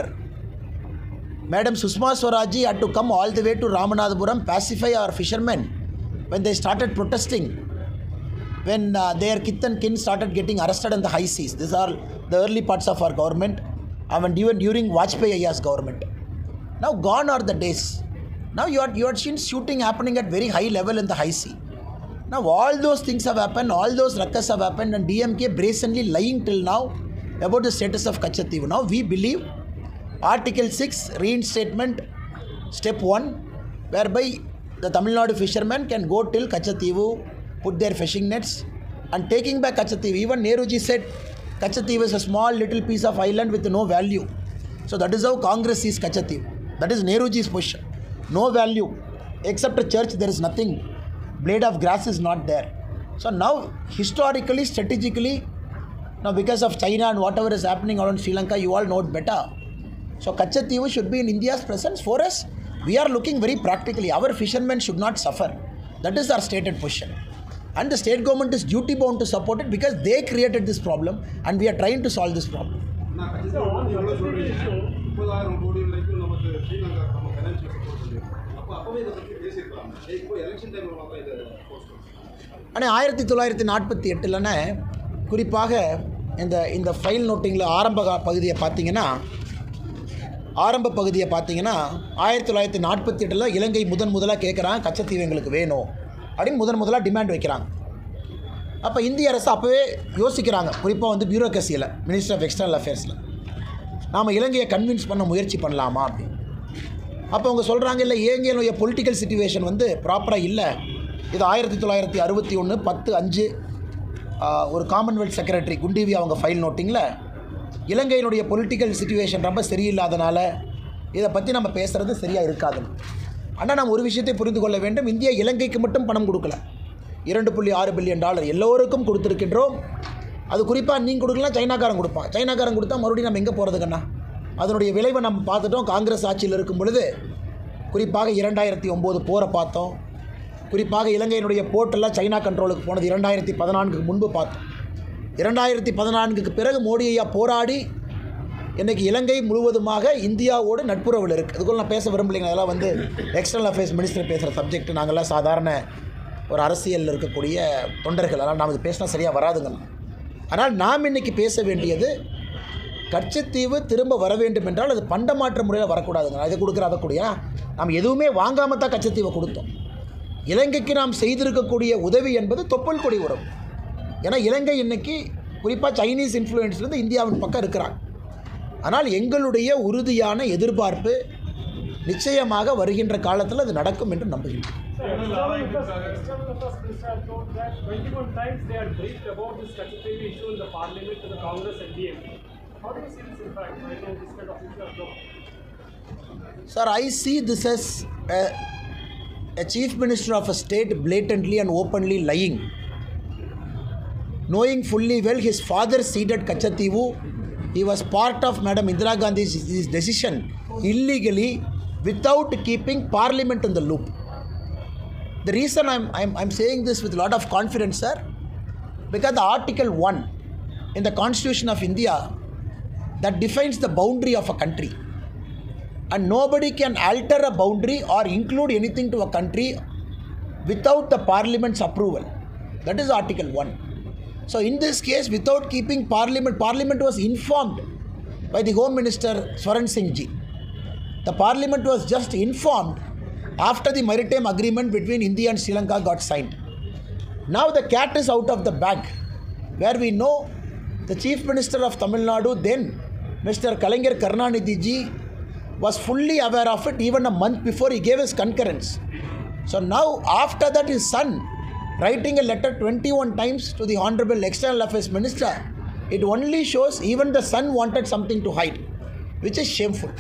Madam Sushma Swaraj ji had to come all the way to Ramanathapuram, pacify our fishermen when they started protesting, when their kith and kin started getting arrested in the high seas. These are the early parts of our government, and even during Vajpayee Ayya's government. Now gone are the days. Now you are seen shooting happening at very high level in the high sea. Now all those things have happened, all those ruckus have happened, and DMK brazenly lying till now about the status of Kachativu. Now we believe Article 6 reinstatement step 1, whereby the Tamil Nadu fishermen can go till Kachativu, put their fishing nets, and taking back Kachativu. Even Nehruji said Kachativu is a small little piece of island with no value. So that is how Congress sees Kachativu. That is Nehruji's position. No value. Except a church, there is nothing. Blade of grass is not there. So now, historically, strategically, now because of China and whatever is happening around Sri Lanka, you all know it better. So Kachativu should be in India's presence. For us, we are looking very practically. Our fishermen should not suffer. That is our stated position. And the state government is duty bound to support it because they created this problem and we are trying to solve this problem. ஆனால் 1948 குறிப்பாக இந்த file நோட்டிங்கில் ஆரம்ப பகுதியை பார்த்தீங்கன்னா 1948 இலங்கை முதலாக கேட்குறான், கச்சத்தீவு எங்களுக்கு வேணும் அப்படின்னு முதலாக டிமாண்ட் வைக்கிறாங்க. அப்போ இந்திய அரசு அப்போவே யோசிக்கிறாங்க, குறிப்பாக வந்து பியூரோக்ரஸியில், மினிஸ்டர் ஆஃப் எக்ஸ்டர்னல் அஃபேர்ஸில் நாம் இலங்கையை கன்வின்ஸ் பண்ண முயற்சி பண்ணலாமா அப்படின்னு. அப்போ அவங்க சொல்கிறாங்க, இல்லை இலங்கையினுடைய பொலிட்டிக்கல் சிச்சுவேஷன் வந்து ப்ராப்பராக இல்லை. இது 1961 10/5 ஒரு காமன்வெல்த் செக்ரட்டரி குண்டிவி அவங்க ஃபைல் நோட்டிங்கில் இலங்கையினுடைய பொலிட்டிக்கல் சிச்சுவேஷன் ரொம்ப சரியில்லாதனால இதை பற்றி நம்ம பேசுகிறது சரியாக இருக்காதுன்னு. ஆனால் நம்ம ஒரு விஷயத்தை புரிந்து கொள்ள வேண்டும், இந்தியா இலங்கைக்கு மட்டும் பணம் கொடுக்கல. $2.6 பில்லியன் எல்லோருக்கும் கொடுத்துருக்கின்றோம். அது குறிப்பாக நீங்கள் கொடுக்கலாம், சைனாக்காரன் கொடுப்பான். சைனாக்காரன் கொடுத்தா மறுபடியும் நம்ம எங்கே போகிறதுக்கண்ணா? அதனுடைய விளைவை நம்ம பார்த்துட்டோம். காங்கிரஸ் ஆட்சியில் இருக்கும் பொழுது குறிப்பாக 2009 போரை பார்த்தோம். குறிப்பாக இலங்கையினுடைய போர்ட்டெல்லாம் சைனா கண்ட்ரோலுக்கு போனது 2014க்கு முன்பு பார்த்தோம். 2014க்கு பிறகு மோடி ஐயா போராடி இன்றைக்கி இலங்கை முழுவதுமாக இந்தியாவோடு நட்புறவில் இருக்குது. அதுக்குள்ள நான் பேச விரும்பலைங்க, அதெல்லாம் வந்து எக்ஸ்டர்னல் அஃபேர்ஸ் மினிஸ்டர் பேசுகிற சப்ஜெக்ட். நாங்கள்லாம் சாதாரண ஒரு அரசியலில் இருக்கக்கூடிய தொண்டர்கள், அதனால் நமக்கு பேசினா சரியாக வராதுங்கண்ணா. ஆனால் நாம் இன்றைக்கி பேச வேண்டியது, கச்சத்தீவு திரும்ப வர வேண்டும் என்றால் அது பண்டமாற்ற முறையில் வரக்கூடாதுங்க. இதை கொடுக்குற அதை கூடிய நாம் எதுவுமே வாங்காமல் தான் கச்சத்தீவை கொடுத்தோம். இலங்கைக்கு நாம் செய்திருக்கக்கூடிய உதவி என்பது தொப்புள் கொடி உறவு. ஏன்னா இலங்கை இன்றைக்கி குறிப்பாக சைனீஸ் இன்ஃப்ளூயன்ஸ்லேருந்து இந்தியாவின் பக்கம் இருக்கிறாங்க. ஆனால் எங்களுடைய உறுதியான எதிர்பார்ப்பு நிச்சயமாக வருகின்ற காலத்தில் அது நடக்கும் என்று நம்புகிறேன். Sir, I see this as a chief minister of a state blatantly and openly lying, knowing fully well his father ceded Kachativu. He was part of Madam Indira Gandhi's decision illegally without keeping Parliament in the loop. The reason I'm saying this with a lot of confidence, sir, because the Article 1 in the Constitution of India that defines the boundary of a country, and nobody can alter a boundary or include anything to a country without the Parliament's approval. That is Article 1. So in this case, without keeping Parliament was informed by the Home Minister Swaran Singh ji. The Parliament was just informed after the maritime agreement between India and Sri Lanka got signed. Now the cat is out of the bag, where we know the Chief Minister of Tamil Nadu then, Mr. Kalaignar Karunanidhi ji, was fully aware of it even a month before he gave his concurrence. So now after that, his son writing a letter 21 times to the Honorable External Affairs Minister, it only shows even the son wanted something to hide, which is shameful.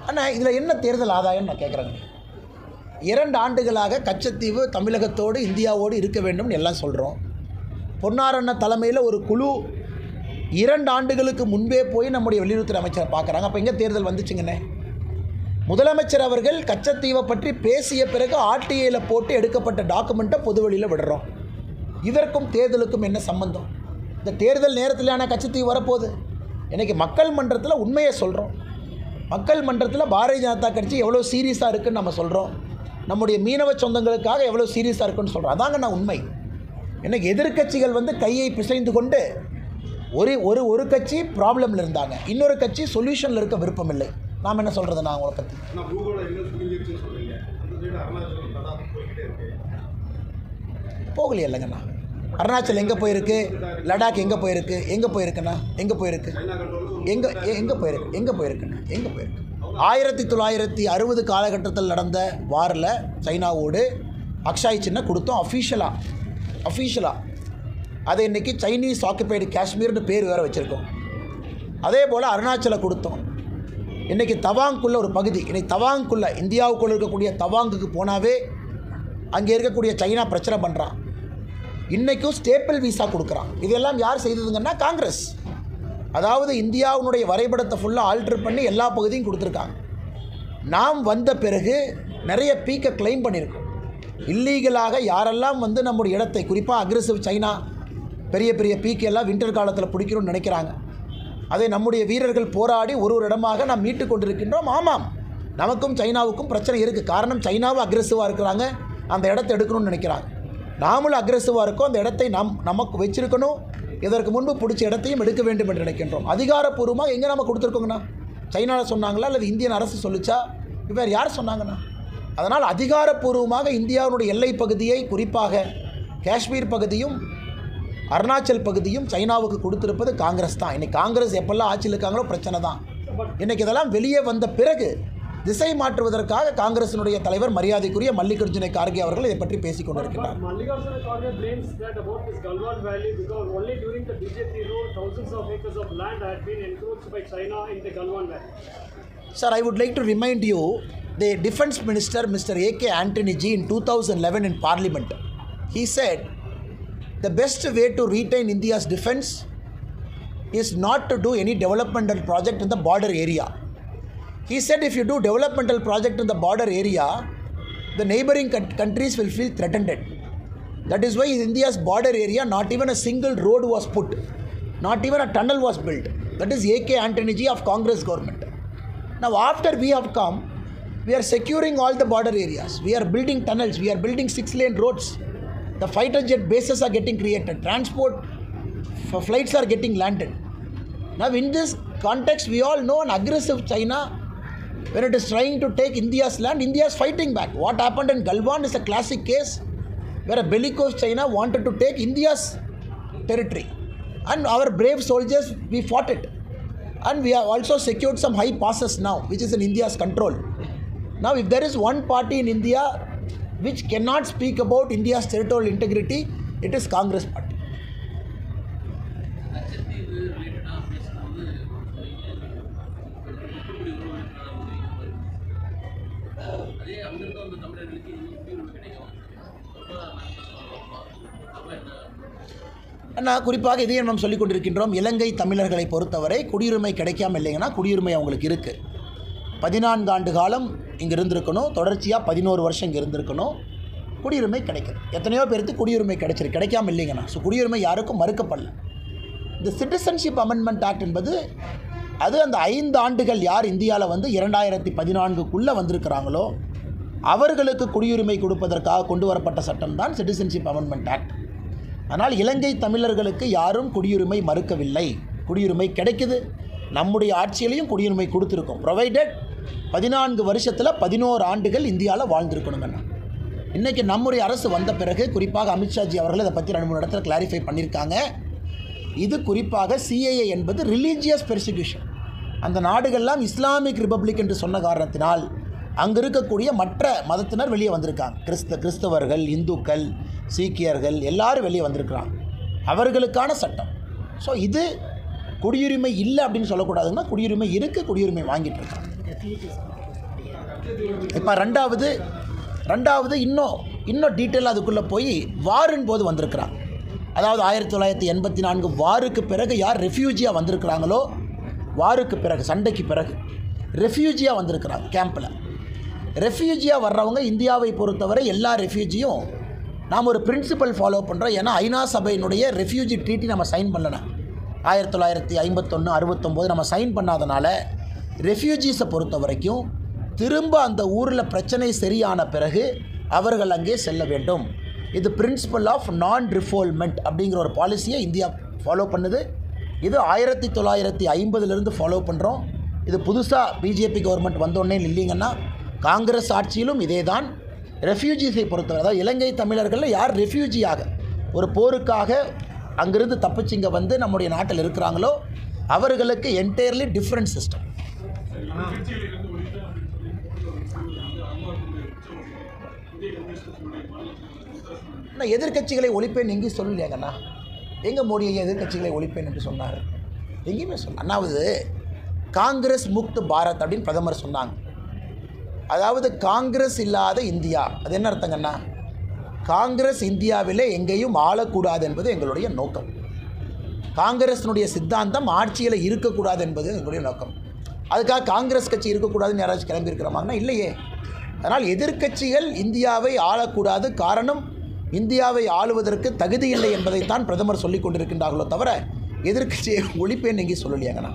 ஆனால் இதில் என்ன தேர்தல் ஆதாயம் நான் கேட்குறேங்க. 2 ஆண்டுகளாக கச்சத்தீவு தமிழகத்தோடு இந்தியாவோடு இருக்க வேண்டும்னு எல்லாம் சொல்கிறோம். பொன்னாரண்ண தலைமையில் ஒரு குழு 2 ஆண்டுகளுக்கு முன்பே போய் நம்முடைய வெளியுறவுத்துறை அமைச்சரை பார்க்குறாங்க. அப்போ எங்கே தேர்தல் வந்துச்சுங்கண்ணே? முதலமைச்சர் அவர்கள் கச்சத்தீவை பற்றி பேசிய பிறகு ஆர்டிஐயில் போட்டு எடுக்கப்பட்ட டாக்குமெண்ட்டை பொதுவெளியில் விடுறோம். இதற்கும் தேர்தலுக்கும் என்ன சம்பந்தம்? இந்த தேர்தல் நேரத்திலான கச்சத்தீவு வரப்போகுது. இன்றைக்கி மக்கள் மன்றத்தில் உண்மையை சொல்கிறோம். மக்கள் மன்றத்தில் பாரதிய ஜனதா கட்சி எவ்வளோ சீரியஸாக இருக்குதுன்னு நம்ம சொல்கிறோம். நம்முடைய மீனவ சொந்தங்களுக்காக எவ்வளோ சீரியஸாக இருக்குன்னு சொல்கிறோம். அதாங்க நான் உண்மை. இன்றைக்கி எதிர்க்கட்சிகள் வந்து கையை பிசைந்து கொண்டு ஒரு கட்சி ப்ராப்ளமில் இருந்தாங்க, இன்னொரு கட்சி சொல்யூஷனில் இருக்க விருப்பம் இல்லை. நாம் என்ன சொல்கிறது? நான் அவங்கள பற்றி போகலையே இல்லைங்கண்ணா. அருணாச்சல் எங்கே போயிருக்கு? லடாக் எங்கே போயிருக்கு? எங்கே போயிருக்குண்ணா? எங்கே போயிருக்கு? எங்கே போயிருக்குண்ணா? 1960 காலகட்டத்தில் நடந்த வாரில் சைனாவோடு அக்ஷாய் சின்ன கொடுத்தோம் அஃபீஷியலாக. அதை இன்றைக்கி சைனீஸ் ஆக்குபைடு காஷ்மீர்னு பேர் வேறு வச்சுருக்கோம். அதே போல் அருணாச்சலை கொடுத்தோம். இன்றைக்கி தவாங்குள்ள ஒரு பகுதி, இன்றைக்கி தவாங்குள்ள இந்தியாவுக்குள்ளே இருக்கக்கூடிய தவாங்குக்கு போனாவே அங்கே இருக்கக்கூடிய சைனா பிரச்சனை பண்ணுறான். இன்றைக்கும் ஸ்டேப்பிள் விசா கொடுக்குறான். இதெல்லாம் யார் செய்ததுங்கன்னா காங்கிரஸ். அதாவது இந்தியாவுடைய வரைபடத்தை ஃபுல்லாக ஆல்டர் பண்ணி எல்லா பகுதியும் கொடுத்துருக்காங்க. நாம் வந்த பிறகு நிறைய பீக்கை கிளைம் பண்ணியிருக்கோம். இல்லீகலாக யாரெல்லாம் வந்து நம்முடைய இடத்தை, குறிப்பாக அக்ரெசிவ் சைனா பெரிய பெரிய பீக்கெல்லாம் வின்டர் காலத்தில் பிடிக்கணும்னு நினைக்கிறாங்க. அதை நம்முடைய வீரர்கள் போராடி ஒரு இடமாக நாம் மீட்டு கொண்டிருக்கின்றோம். ஆமாம், நமக்கும் சைனாவுக்கும் பிரச்சனை இருக்குது. காரணம், சைனாவும் அக்ரெசிவாக இருக்கிறாங்க, அந்த இடத்தை எடுக்கணும்னு நினைக்கிறாங்க. நாமளும் அக்ரெசிவாக இருக்கோம், அந்த இடத்தை நமக்கு வச்சிருக்கணும். இதற்கு முன்பு பிடிச்ச இடத்தையும் எடுக்க வேண்டும் என்று நினைக்கின்றோம். அதிகாரப்பூர்வமாக எங்கே நம்ம கொடுத்துருக்கோங்கண்ணா? சைனாவில் சொன்னாங்களா அல்லது இந்தியன் அரசு சொல்லிச்சா? வேறு யார் சொன்னாங்கண்ணா? அதனால் அதிகாரப்பூர்வமாக இந்தியாவுடைய எல்லை பகுதியை, குறிப்பாக காஷ்மீர் பகுதியும் அருணாச்சல் பகுதியும் சைனாவுக்கு கொடுத்திருப்பது காங்கிரஸ் தான். இன்றைக்கி காங்கிரஸ் எப்பெல்லாம் ஆட்சியில் இருக்காங்களோ பிரச்சனை தான். இன்றைக்கி இதெல்லாம் வெளியே வந்த பிறகு திசை மாற்றுவதற்காக காங்கிரசினுடைய தலைவர் மரியாதைக்குரிய மல்லிகார்ஜுன கார்கே அவர்கள் இதை பற்றி பேசிக் கொண்டிருக்கிறார். Sir, I would like to remind you, the Defence Minister, Mr. A.K. Antony Ji, in 2011 in Parliament, he said, the best way to retain India's defence is not to do any developmental project in the border area. He said if you do developmental project in the border area, the neighboring countries will feel threatened. That is why in India's border area, not even a single road was put, not even a tunnel was built. That is A.K. Antony Ji of Congress government. Now after we have come, we are securing all the border areas. We are building tunnels, we are building 6-lane roads. The fighter jet bases are getting created. Transport for flights are getting landed. Now in this context, we all know an aggressive China, when it is trying to take India's land, India is fighting back. What happened in Galwan is a classic case where a bellicose China wanted to take India's territory. And our brave soldiers, we fought it. And we have also secured some high passes now, which is in India's control. Now if there is one party in India which cannot speak about India's territorial integrity, it is Congress party. நான் குறிப்பாக இதையே நாம் சொல்லிக் கொண்டிருக்கின்றோம். இலங்கை தமிழர்களை பொறுத்தவரை குடியுரிமை கிடைக்காமல் இல்லைங்கன்னா, குடியுரிமை அவங்களுக்கு இருக்குது. 14 ஆண்டு காலம் இங்கே இருந்திருக்கணும், தொடர்ச்சியாக 11 வருஷம் இங்கே இருந்திருக்கணும், குடியுரிமை கிடைக்குது. எத்தனையோ பேருக்கு குடியுரிமை கிடைக்காமல் இல்லைங்கண்ணா. ஸோ குடியுரிமை யாருக்கும் மறுக்கப்படல. இந்த சிட்டிசன்ஷிப் அமெண்ட்மெண்ட் ஆக்ட் என்பது அது அந்த 5 ஆண்டுகள் யார் இந்தியாவில் வந்து 2014க்குள்ளே வந்திருக்கிறாங்களோ அவர்களுக்கு குடியுரிமை கொடுப்பதற்காக கொண்டு வரப்பட்ட சட்டம் தான் சிட்டிசன்ஷிப் அமெண்ட்மெண்ட் ஆக்ட். ஆனால் இலங்கை தமிழர்களுக்கு யாரும் குடியுரிமை மறுக்கவில்லை, குடியுரிமை கிடைக்குது. நம்முடைய ஆட்சியிலையும் குடியுரிமை கொடுத்துருக்கோம். ப்ரொவைடட் 14 வருஷத்தில் 11 ஆண்டுகள் இந்தியாவில் வாழ்ந்துருக்கணுங்கண்ணா. இன்றைக்கி நம்முடைய அரசு வந்த பிறகு குறிப்பாக அமித்ஷாஜி அவர்கள் இதை பற்றி 2-3 இடத்துல கிளாரிஃபை பண்ணியிருக்காங்க. இது குறிப்பாக சிஏஏ என்பது ரிலீஜியஸ் பெர்சிக்யூஷன். அந்த நாடுகள்லாம் இஸ்லாமிக் ரிப்பப்ளிக் என்று சொன்ன காரணத்தினால் அங்கே இருக்கக்கூடிய மற்ற மதத்தினர் வெளியே வந்திருக்காங்க. கிறிஸ்தவர்கள், இந்துக்கள், சீக்கியர்கள் எல்லாரும் வெளியே வந்திருக்கிறாங்க. அவர்களுக்கான சட்டம். ஸோ இது குடியுரிமை இல்லை அப்படின்னு சொல்லக்கூடாதுன்னா, குடியுரிமை இருக்குது, குடியுரிமை வாங்கிட்டு இருக்காங்க. இப்போ ரெண்டாவது இன்னும் டீட்டெயிலாக அதுக்குள்ளே போய் வாரின் போது வந்திருக்கிறாங்க. அதாவது 1984 வாருக்கு பிறகு யார் ரெஃப்யூஜியாக வந்திருக்கிறாங்களோ, வாருக்கு பிறகு சண்டைக்கு பிறகு ரெஃப்யூஜியாக வந்திருக்கிறாங்க கேம்பில். ரெஃப்யூஜியாக வர்றவங்க இந்தியாவை பொறுத்தவரை எல்லா ரெஃப்யூஜியும் நாம் ஒரு பிரின்சிபல் ஃபாலோ பண்ணுறோம். ஏன்னா ஐநா சபையினுடைய ரெஃப்யூஜி ட்ரீட்டி நம்ம சைன் பண்ணலை. 1951, 69 நம்ம சைன் பண்ணாதனால ரெஃப்யூஜிஸை பொறுத்த வரைக்கும் திரும்ப அந்த ஊரில் பிரச்சனை சரியான பிறகு அவர்கள் அங்கே செல்ல வேண்டும். இது பிரின்சிபல் ஆஃப் நான் ரிஃபால்மெண்ட் அப்படிங்கிற ஒரு பாலிசியை இந்தியா ஃபாலோ பண்ணுது. இது 1950 ஃபாலோ பண்ணுறோம். இது புதுசாக பிஜேபி கவர்மெண்ட் வந்தோடனே இல்லைங்கன்னா, காங்கிரஸ் ஆட்சியிலும் இதே தான். ரெஃப்யூஜிஸை பொறுத்தவரை, அதாவது இலங்கை தமிழர்களில் யார் ரெஃப்யூஜியாக ஒரு போருக்காக அங்கிருந்து தப்பிச்சு இங்கே வந்து நம்முடைய நாட்டில் இருக்கிறாங்களோ அவர்களுக்கு என்டையர்லி டிஃப்ரெண்ட் சிஸ்டம். நான் எதிர்க்கட்சிகளை ஒழிப்பேன் எங்கேயும் சொல்லலையாங்கண்ணா. எங்கே மோடியை எதிர்க்கட்சிகளை ஒழிப்பேன் என்று சொன்னார்? எங்கேயுமே சொல்ல. அண்ணாவது காங்கிரஸ் முக்த் பாரத் அப்படின்னு பிரதமர் சொன்னாங்க. அதாவது காங்கிரஸ் இல்லாத இந்தியா, அது என்ன அர்த்தங்கண்ணா? காங்கிரஸ் இந்தியாவிலே எங்கேயும் ஆளக்கூடாது என்பது எங்களுடைய நோக்கம். காங்கிரஸினுடைய சித்தாந்தம் ஆட்சியில் இருக்கக்கூடாது என்பது எங்களுடைய நோக்கம். அதுக்காக காங்கிரஸ் கட்சி இருக்கக்கூடாதுன்னு யாராச்சும் கிளம்பியிருக்கிறோமாங்கன்னா இல்லையே. அதனால் எதிர்க்கட்சிகள் இந்தியாவை ஆளக்கூடாது, காரணம் இந்தியாவை ஆளுவதற்கு தகுதி இல்லை என்பதைத்தான் பிரதமர் சொல்லிக் கொண்டிருக்கின்றார்களோ தவிர எதிர்க்கட்சியை ஒழிப்பேன்னு எங்கேயும் சொல்லலையாங்கண்ணா.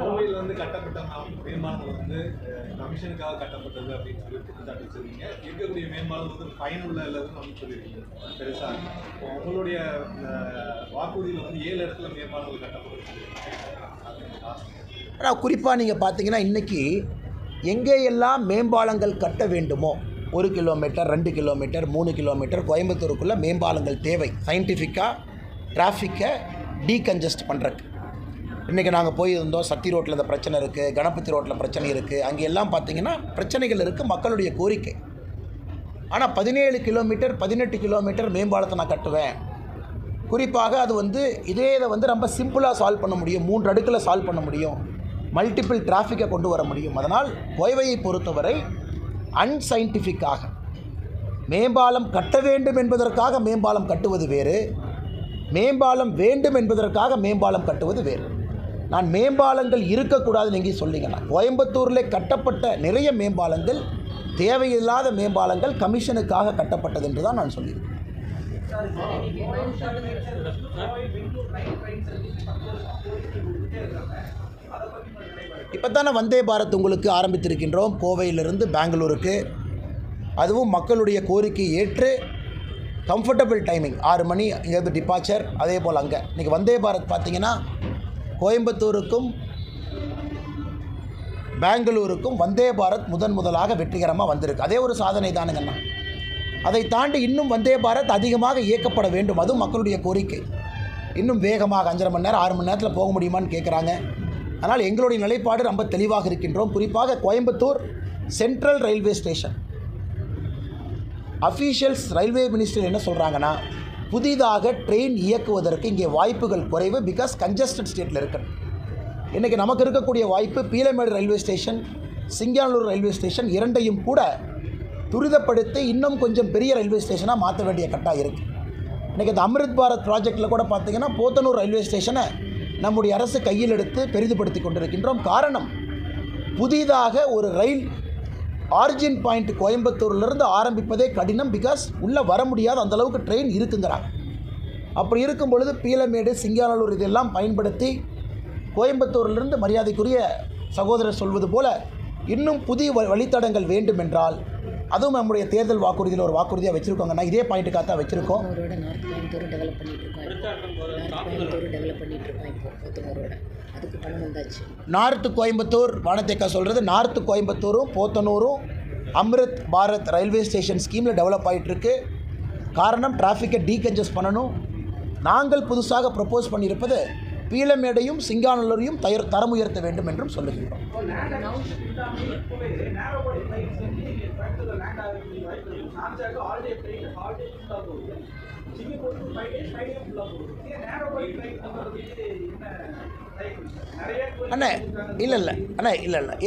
கோவையில் வந்து கட்டப்பட்ட மேம்பாலம் வந்து கமிஷனுக்காக கட்டப்பட்டது அப்படின்னு சொல்லி குற்றச்சாட்டு வச்சிருக்கீங்க. இருக்கக்கூடிய மேம்பாலம் வந்து பயனுள்ள இல்லைன்னு நம்ம சொல்லியிருக்கீங்க பெருசாக. இப்போ உங்களுடைய வாக்குறுதியில் வந்து 7 இடத்துல மேம்பாலங்கள் கட்டப்பட்டு.
ஆனால் குறிப்பாக நீங்கள் பார்த்தீங்கன்னா இன்றைக்கி எங்கேயெல்லாம் மேம்பாலங்கள் கட்ட வேண்டுமோ 1 கிலோமீட்டர் 2 கிலோமீட்டர் 3 கிலோமீட்டர் கோயம்புத்தூருக்குள்ளே மேம்பாலங்கள் தேவை. சயின்டிஃபிக்காக டிராஃபிக்கை டீகன்ஜஸ்ட் பண்ணுறக்கு. இன்றைக்கி நாங்கள் போயிருந்தோம். சத்தி ரோட்டில் இந்த பிரச்சனை இருக்குது, கணபதி ரோட்டில் பிரச்சனை இருக்குது. அங்கே எல்லாம் பார்த்திங்கன்னா பிரச்சனைகள் இருக்குது, மக்களுடைய கோரிக்கை. ஆனால் 17 கிலோமீட்டர் 18 கிலோமீட்டர் மேம்பாலத்தை நான் கட்டுவேன். குறிப்பாக அது வந்து இதை ரொம்ப சிம்பிளாக சால்வ் பண்ண முடியும், 3 அடுக்கில் சால்வ் பண்ண முடியும், மல்டிபிள் டிராஃபிக்கை கொண்டு வர முடியும். அதனால் கோவையை பொறுத்தவரை அன்சைன்டிஃபிக்காக மேம்பாலம் கட்ட வேண்டும் என்பதற்காக மேம்பாலம் கட்டுவது வேறு, மேம்பாலம் வேண்டும் என்பதற்காக மேம்பாலம் கட்டுவது வேறு. நான் மேம்பாலங்கள் இருக்கக்கூடாதுன்னு எங்கேயும் சொல்லிங்கன்னா, கோயம்புத்தூரில் கட்டப்பட்ட நிறைய மேம்பாலங்கள் தேவையில்லாத மேம்பாலங்கள் கமிஷனுக்காக கட்டப்பட்டது என்று தான் நான் சொல்லியிருக்கேன். இப்போ தானே வந்தே பாரத் உங்களுக்கு ஆரம்பித்திருக்கின்றோம் கோவையிலிருந்து பெங்களூருக்கு. அதுவும் மக்களுடைய கோரிக்கை ஏற்று கம்ஃபர்டபுள் டைமிங் 6 மணி இங்கேருந்து டிபார்ச்சர். அதே போல் அங்கே இன்றைக்கி வந்தே பாரத் பார்த்திங்கன்னா கோயம்புத்தூருக்கும் பெங்களூருக்கும் வந்தே பாரத் முதலாக வெற்றிகரமாக வந்திருக்கு. அதே ஒரு சாதனை தானுங்கண்ணா. அதை தாண்டி இன்னும் வந்தே பாரத் அதிகமாக இயக்கப்பட வேண்டும், அதுவும் மக்களுடைய கோரிக்கை. இன்னும் வேகமாக 5.5 மணி நேரம் 6 மணி நேரத்தில் போக முடியுமான்னு கேட்குறாங்க. அதனால் எங்களுடைய நிலைப்பாடு ரொம்ப தெளிவாக இருக்கின்றோம். குறிப்பாக Coimbatore central railway station officials railway minister என்ன சொல்கிறாங்கன்னா, புதிதாக ட்ரெயின் இயக்குவதற்கு இங்கே வாய்ப்புகள் குறைவு, பிகாஸ் கன்ஜஸ்டட் ஸ்டேட்டில் இருக்குது. இன்றைக்கி நமக்கு இருக்கக்கூடிய வாய்ப்பு Peelamedu railway station, Singanur railway station இரண்டையும் கூட துரிதப்படுத்தி இன்னும் கொஞ்சம் பெரிய ரயில்வே ஸ்டேஷனாக மாற்ற வேண்டிய கட்டாயம் இருக்குது. இன்றைக்கி இந்த அம்ரித் பாரத் ப்ராஜெக்டில் கூட பார்த்திங்கன்னா போத்தனூர் ரயில்வே ஸ்டேஷனை நம்முடைய அரசு கையில் எடுத்து பெரிதுபடுத்தி கொண்டிருக்கின்றோம். காரணம், புதிதாக ஒரு ரயில் ஆரிஜின் பாயிண்ட் கோயம்புத்தூர்லேருந்து ஆரம்பிப்பதே கடினம், பிகாஸ் உள்ளே வர முடியாத அந்தளவுக்கு ட்ரெயின் இருக்குங்கிறாங்க. அப்படி இருக்கும் பொழுது பீலமேடு சிங்கானூர் இதெல்லாம் பயன்படுத்தி கோயம்புத்தூரிலிருந்து மரியாதைக்குரிய சகோதரர் சொல்வது போல் இன்னும் புதிய வழித்தடங்கள் வேண்டும் என்றால், அதுவும் நம்முடைய தேர்தல் வாக்குறுதியில் ஒரு வாக்குறுதியாக வச்சுருக்கோங்கன்னா இதே பாயிண்ட்டுக்காக தான் வச்சுருக்கோம். நார்த்து கோயம்புத்தூர் வானத்தேக்கா சொல்கிறது, நார்த்து கோயம்புத்தூரும் போத்தனூரும் அம்ரித் பாரத் ரயில்வே ஸ்டேஷன் ஸ்கீமில் டெவலப் ஆகிட்டுருக்கு. காரணம், டிராஃபிக்கை டீகன்ஜஸ்ட் பண்ணணும். நாங்கள் புதுசாக ப்ரப்போஸ் பண்ணியிருப்பது பீலமேடையும் சிங்கானூரையும் தரம் உயர்த்த வேண்டும் என்றும் சொல்லுகின்றோம். அண்ணா இல்லை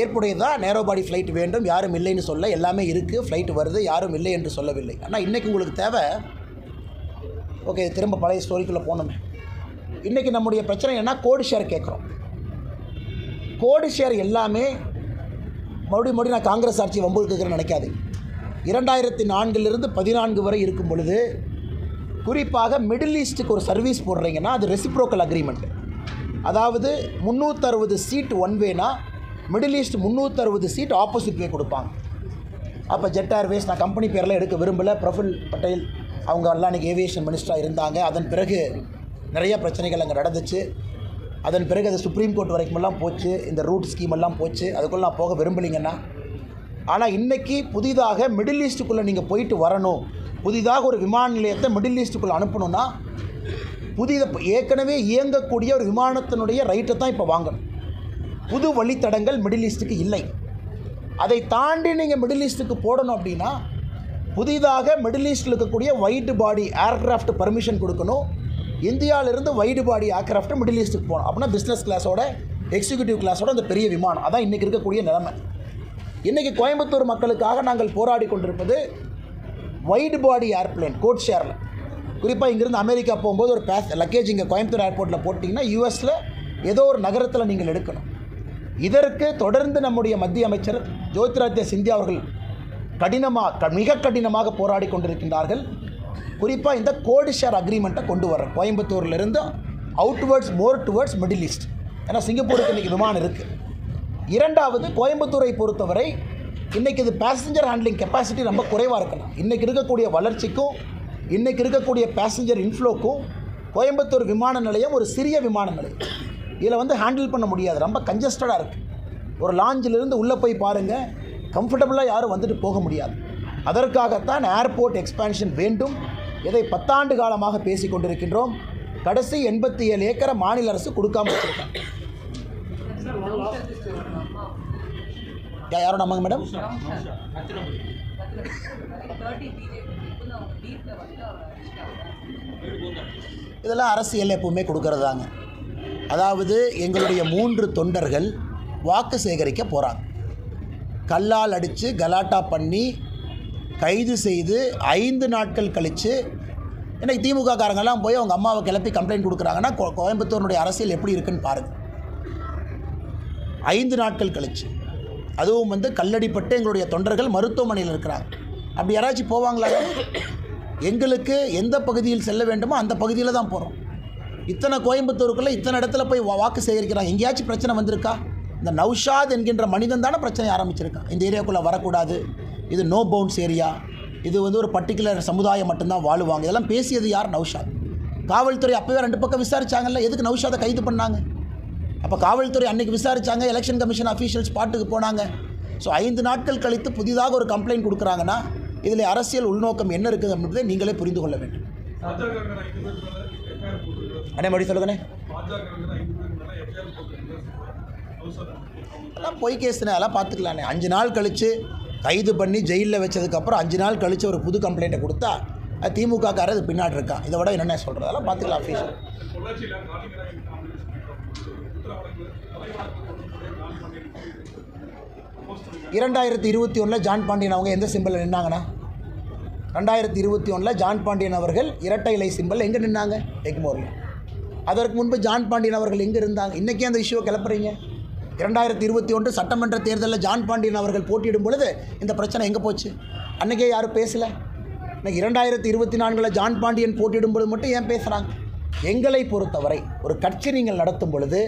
ஏற்புடையது தான். நேரோ பாடி ஃப்ளைட் வேண்டும், யாரும் இல்லைன்னு சொல்ல, எல்லாமே இருக்குது, ஃப்ளைட் வருது, யாரும் இல்லை என்று சொல்லவில்லை. ஆனால் இன்றைக்கி உங்களுக்கு தேவை, ஓகே திரும்ப பழைய ஸ்டோரிக்குள்ளே போனோமே. இன்றைக்கி நம்முடைய பிரச்சனை என்ன, கோடு ஷேர் கேட்குறோம். கோடு ஷேர் எல்லாமே மறுபடியும் நான் காங்கிரஸ் ஆட்சி வம்புக்குறேன்னு நினைக்காது. 2004 14 வரை இருக்கும் பொழுது குறிப்பாக மிடில் ஈஸ்ட்டுக்கு ஒரு சர்வீஸ் போடுறீங்கன்னா அது ரெசிப்ரோக்கல் அக்ரிமெண்ட். அதாவது 360 சீட் ஒன் வேனா மிடில் ஈஸ்ட் 360 சீட் ஆப்போசிட் வே கொடுப்பாங்க. அப்போ ஜெட் ஏர்வேஸ், நான் கம்பெனி பேரெலாம் எடுக்க விரும்பலை, பிரஃபுல் பட்டேல் அவங்க எல்லாம் இன்றைக்கி ஏவியேஷன் மினிஸ்டராக இருந்தாங்க. அதன் பிறகு நிறைய பிரச்சனைகள் அங்கே நடந்துச்சு. அதன் பிறகு அது சுப்ரீம் கோர்ட் வரைக்குமெல்லாம் போச்சு, இந்த ரூட் ஸ்கீம் எல்லாம் போச்சு. அதுக்குள்ளே நான் போக விரும்பலைங்கன்னா. ஆனால் இன்றைக்கி புதிதாக மிடில் ஈஸ்ட்டுக்குள்ளே நீங்கள் போயிட்டு வரணும், புதிதாக ஒரு விமான நிலையத்தை மிடில் ஈஸ்ட்டுக்குள்ளே அனுப்பணுன்னா ஏற்கனவே இயங்கக்கூடிய ஒரு விமானத்தினுடைய ரைட்டை தான் இப்போ வாங்கணும். புது வழித்தடங்கள் மிடில் ஈஸ்ட்டுக்கு இல்லை. அதை தாண்டி நீங்கள் மிடில் ஈஸ்ட்டுக்கு போடணும் அப்படின்னா புதிதாக மிடில் ஈஸ்ட்டில் இருக்கக்கூடிய வைடு பாடி ஏர்க்ராஃப்ட் பர்மிஷன் கொடுக்கணும். இந்தியாவிலிருந்து வைடு பாடி ஏர்க்ராஃப்ட் மிடில் ஈஸ்ட்டுக்கு போகணும். அப்படின்னா பிஸ்னஸ் கிளாஸோட எக்ஸிக்யூட்டிவ் கிளாஸோட அந்த பெரிய விமானம், அதான் இன்றைக்கி இருக்கக்கூடிய நிலைமை. இன்றைக்கி கோயம்புத்தூர் மக்களுக்காக நாங்கள் போராடி கொண்டிருப்பது வைடு பாடி ஏர்ப்ளைன் கோட் ஷேரில். குறிப்பாக இங்கேருந்து அமெரிக்கா போகும்போது ஒரு லக்கேஜ் இங்கே கோயம்புத்தூர் ஏர்போர்ட்டில் போட்டிங்கன்னா யூஎஸில் ஏதோ ஒரு நகரத்தில் நீங்கள் எடுக்கணும். இதற்கு தொடர்ந்து நம்முடைய மத்திய அமைச்சர் ஜோதிராதித்ய சிந்தியா அவர்கள் மிக கடினமாக போராடி கொண்டிருக்கின்றார்கள். குறிப்பாக இந்த கோடு ஷேர் அக்ரிமெண்ட்டை கொண்டு வர கோயம்புத்தூர்லேருந்து outwards more towards middle east ஏன்னா சிங்கப்பூருக்கு இன்றைக்கி விமானம் இருக்குது. இரண்டாவது, கோயம்புத்தூரை பொறுத்தவரை இன்றைக்கி இது பேசஞ்சர் ஹேண்ட்லிங் கெப்பாசிட்டி ரொம்ப குறைவாக இருக்கலாம். இன்றைக்கி இருக்கக்கூடிய வளர்ச்சிக்கும் இன்றைக்கி இருக்கக்கூடிய பேசஞ்சர் இன்ஃப்ளோக்கும் கோயம்புத்தூர் விமான நிலையம் ஒரு சிறிய விமான நிலையம். இதில் ஹேண்டில் பண்ண முடியாது, ரொம்ப கன்ஜஸ்டடாக இருக்குது. ஒரு லாஞ்சிலிருந்து உள்ளே போய் பாருங்கள், கம்ஃபர்டபுளாக யாரும் வந்துட்டு போக முடியாது. அதற்காகத்தான் ஏர்போர்ட் எக்ஸ்பேன்ஷன் வேண்டும். இதை 10 ஆண்டு காலமாக பேசி கொண்டிருக்கின்றோம். கடைசி 87 ஏக்கரை மாநில அரசு கொடுக்காம வச்சுருக்காங்க. யாரும் நம்பங்க மேடம்? இதெல்லாம் அரசியல் எப்பவுமே கொடுக்கறதாங்க. அதாவது எங்களுடைய 3 தொண்டர்கள் வாக்கு சேகரிக்க போகிறாங்க. கல்லால் அடித்து கலாட்டா பண்ணி கைது செய்து 5 நாட்கள் கழித்து இன்றைக்கி திமுக காரங்கெல்லாம் போய் அவங்க அம்மாவை கிளப்பி கம்ப்ளைண்ட் கொடுக்குறாங்கன்னா கோயம்புத்தூரினுடைய அரசியல் எப்படி இருக்குன்னு பாருங்கள். 5 நாட்கள் கழிச்சு, அதுவும் கல்லடிப்பட்டு எங்களுடைய தொண்டர்கள் மருத்துவமனையில் இருக்கிறாங்க. அப்படி யாராச்சும் போவாங்களா? எங்களுக்கு எந்த பகுதியில் செல்ல வேண்டுமோ அந்த பகுதியில் தான் போகிறோம். இத்தனை கோயம்புத்தூருக்குள்ளே இத்தனை இடத்துல போய் வாக்கு சேகரிக்கிறாங்க. எங்கேயாச்சும் பிரச்சனை வந்திருக்கா? இந்த நௌஷாத் என்கின்ற மனிதன் தானே பிரச்சனை ஆரம்பிச்சிருக்கான். இந்த ஏரியாக்குள்ளே வரக்கூடாது, இது நோ பவுண்ட்ஸ் ஏரியா, இது ஒரு பர்டிகுலர் சமுதாயம் மட்டும்தான் வாழுவாங்க, இதெல்லாம் பேசியது யார்? நௌஷாத். காவல்துறை அப்போவே 2 பக்கம் விசாரித்தாங்கல்ல, எதுக்கு நௌஷாதை கைது பண்ணாங்க? அப்போ காவல்துறை அன்றைக்கி விசாரித்தாங்க, எலெக்ஷன் கமிஷன் அஃபீஷியல்ஸ் ஸ்பாட்டுக்கு போனாங்க. ஸோ 5 நாட்கள் கழித்து புதிதாக ஒரு கம்ப்ளைண்ட் கொடுக்குறாங்கன்னா இதில் அரசியல் உள்நோக்கம் என்ன இருக்குது அப்படின்றதை நீங்களே புரிந்து கொள்ள வேண்டும். அண்ணே மறுபடி சொல்லுங்கண்ணே. அதெல்லாம் பொய் கேஸுண்ணே, அதெல்லாம் பார்த்துக்கலாண்ணே. 5 நாள் கழித்து கைது பண்ணி ஜெயிலில் வச்சதுக்கப்புறம் 5 நாள் கழித்து ஒரு புது கம்ப்ளைண்ட்டை கொடுத்தா அது திமுகக்காரர் அது பின்னாடி இருக்கான். இதை விட என்னென்ன சொல்கிறது, அதெல்லாம் பார்த்துக்கலாம் அஃபீஷியல். 2021 ஜான் பாண்டியன் அவங்க எந்த சிம்பிளில் நின்னாங்கண்ணா? 2021 ஜான் பாண்டியன் அவர்கள் இரட்டை இலை சிம்பிள் எங்கே நின்னாங்க? எக்மோரில். அதற்கு முன்பு ஜான் பாண்டியன் அவர்கள் எங்கே இருந்தாங்க? இன்றைக்கே அந்த இஷ்யூவை கிளப்புறீங்க. 2021 சட்டமன்ற தேர்தலில் ஜான் பாண்டியன் அவர்கள் போட்டியிடும் பொழுது இந்த பிரச்சனை எங்கே போச்சு? அன்றைக்கே யாரும் பேசலை. இன்னைக்கு 2024 ஜான் பாண்டியன் போட்டியிடும் பொழுது மட்டும் ஏன் பேசுகிறாங்க? எங்களை பொறுத்தவரை ஒரு கட்சி நீங்கள் நடத்தும் பொழுது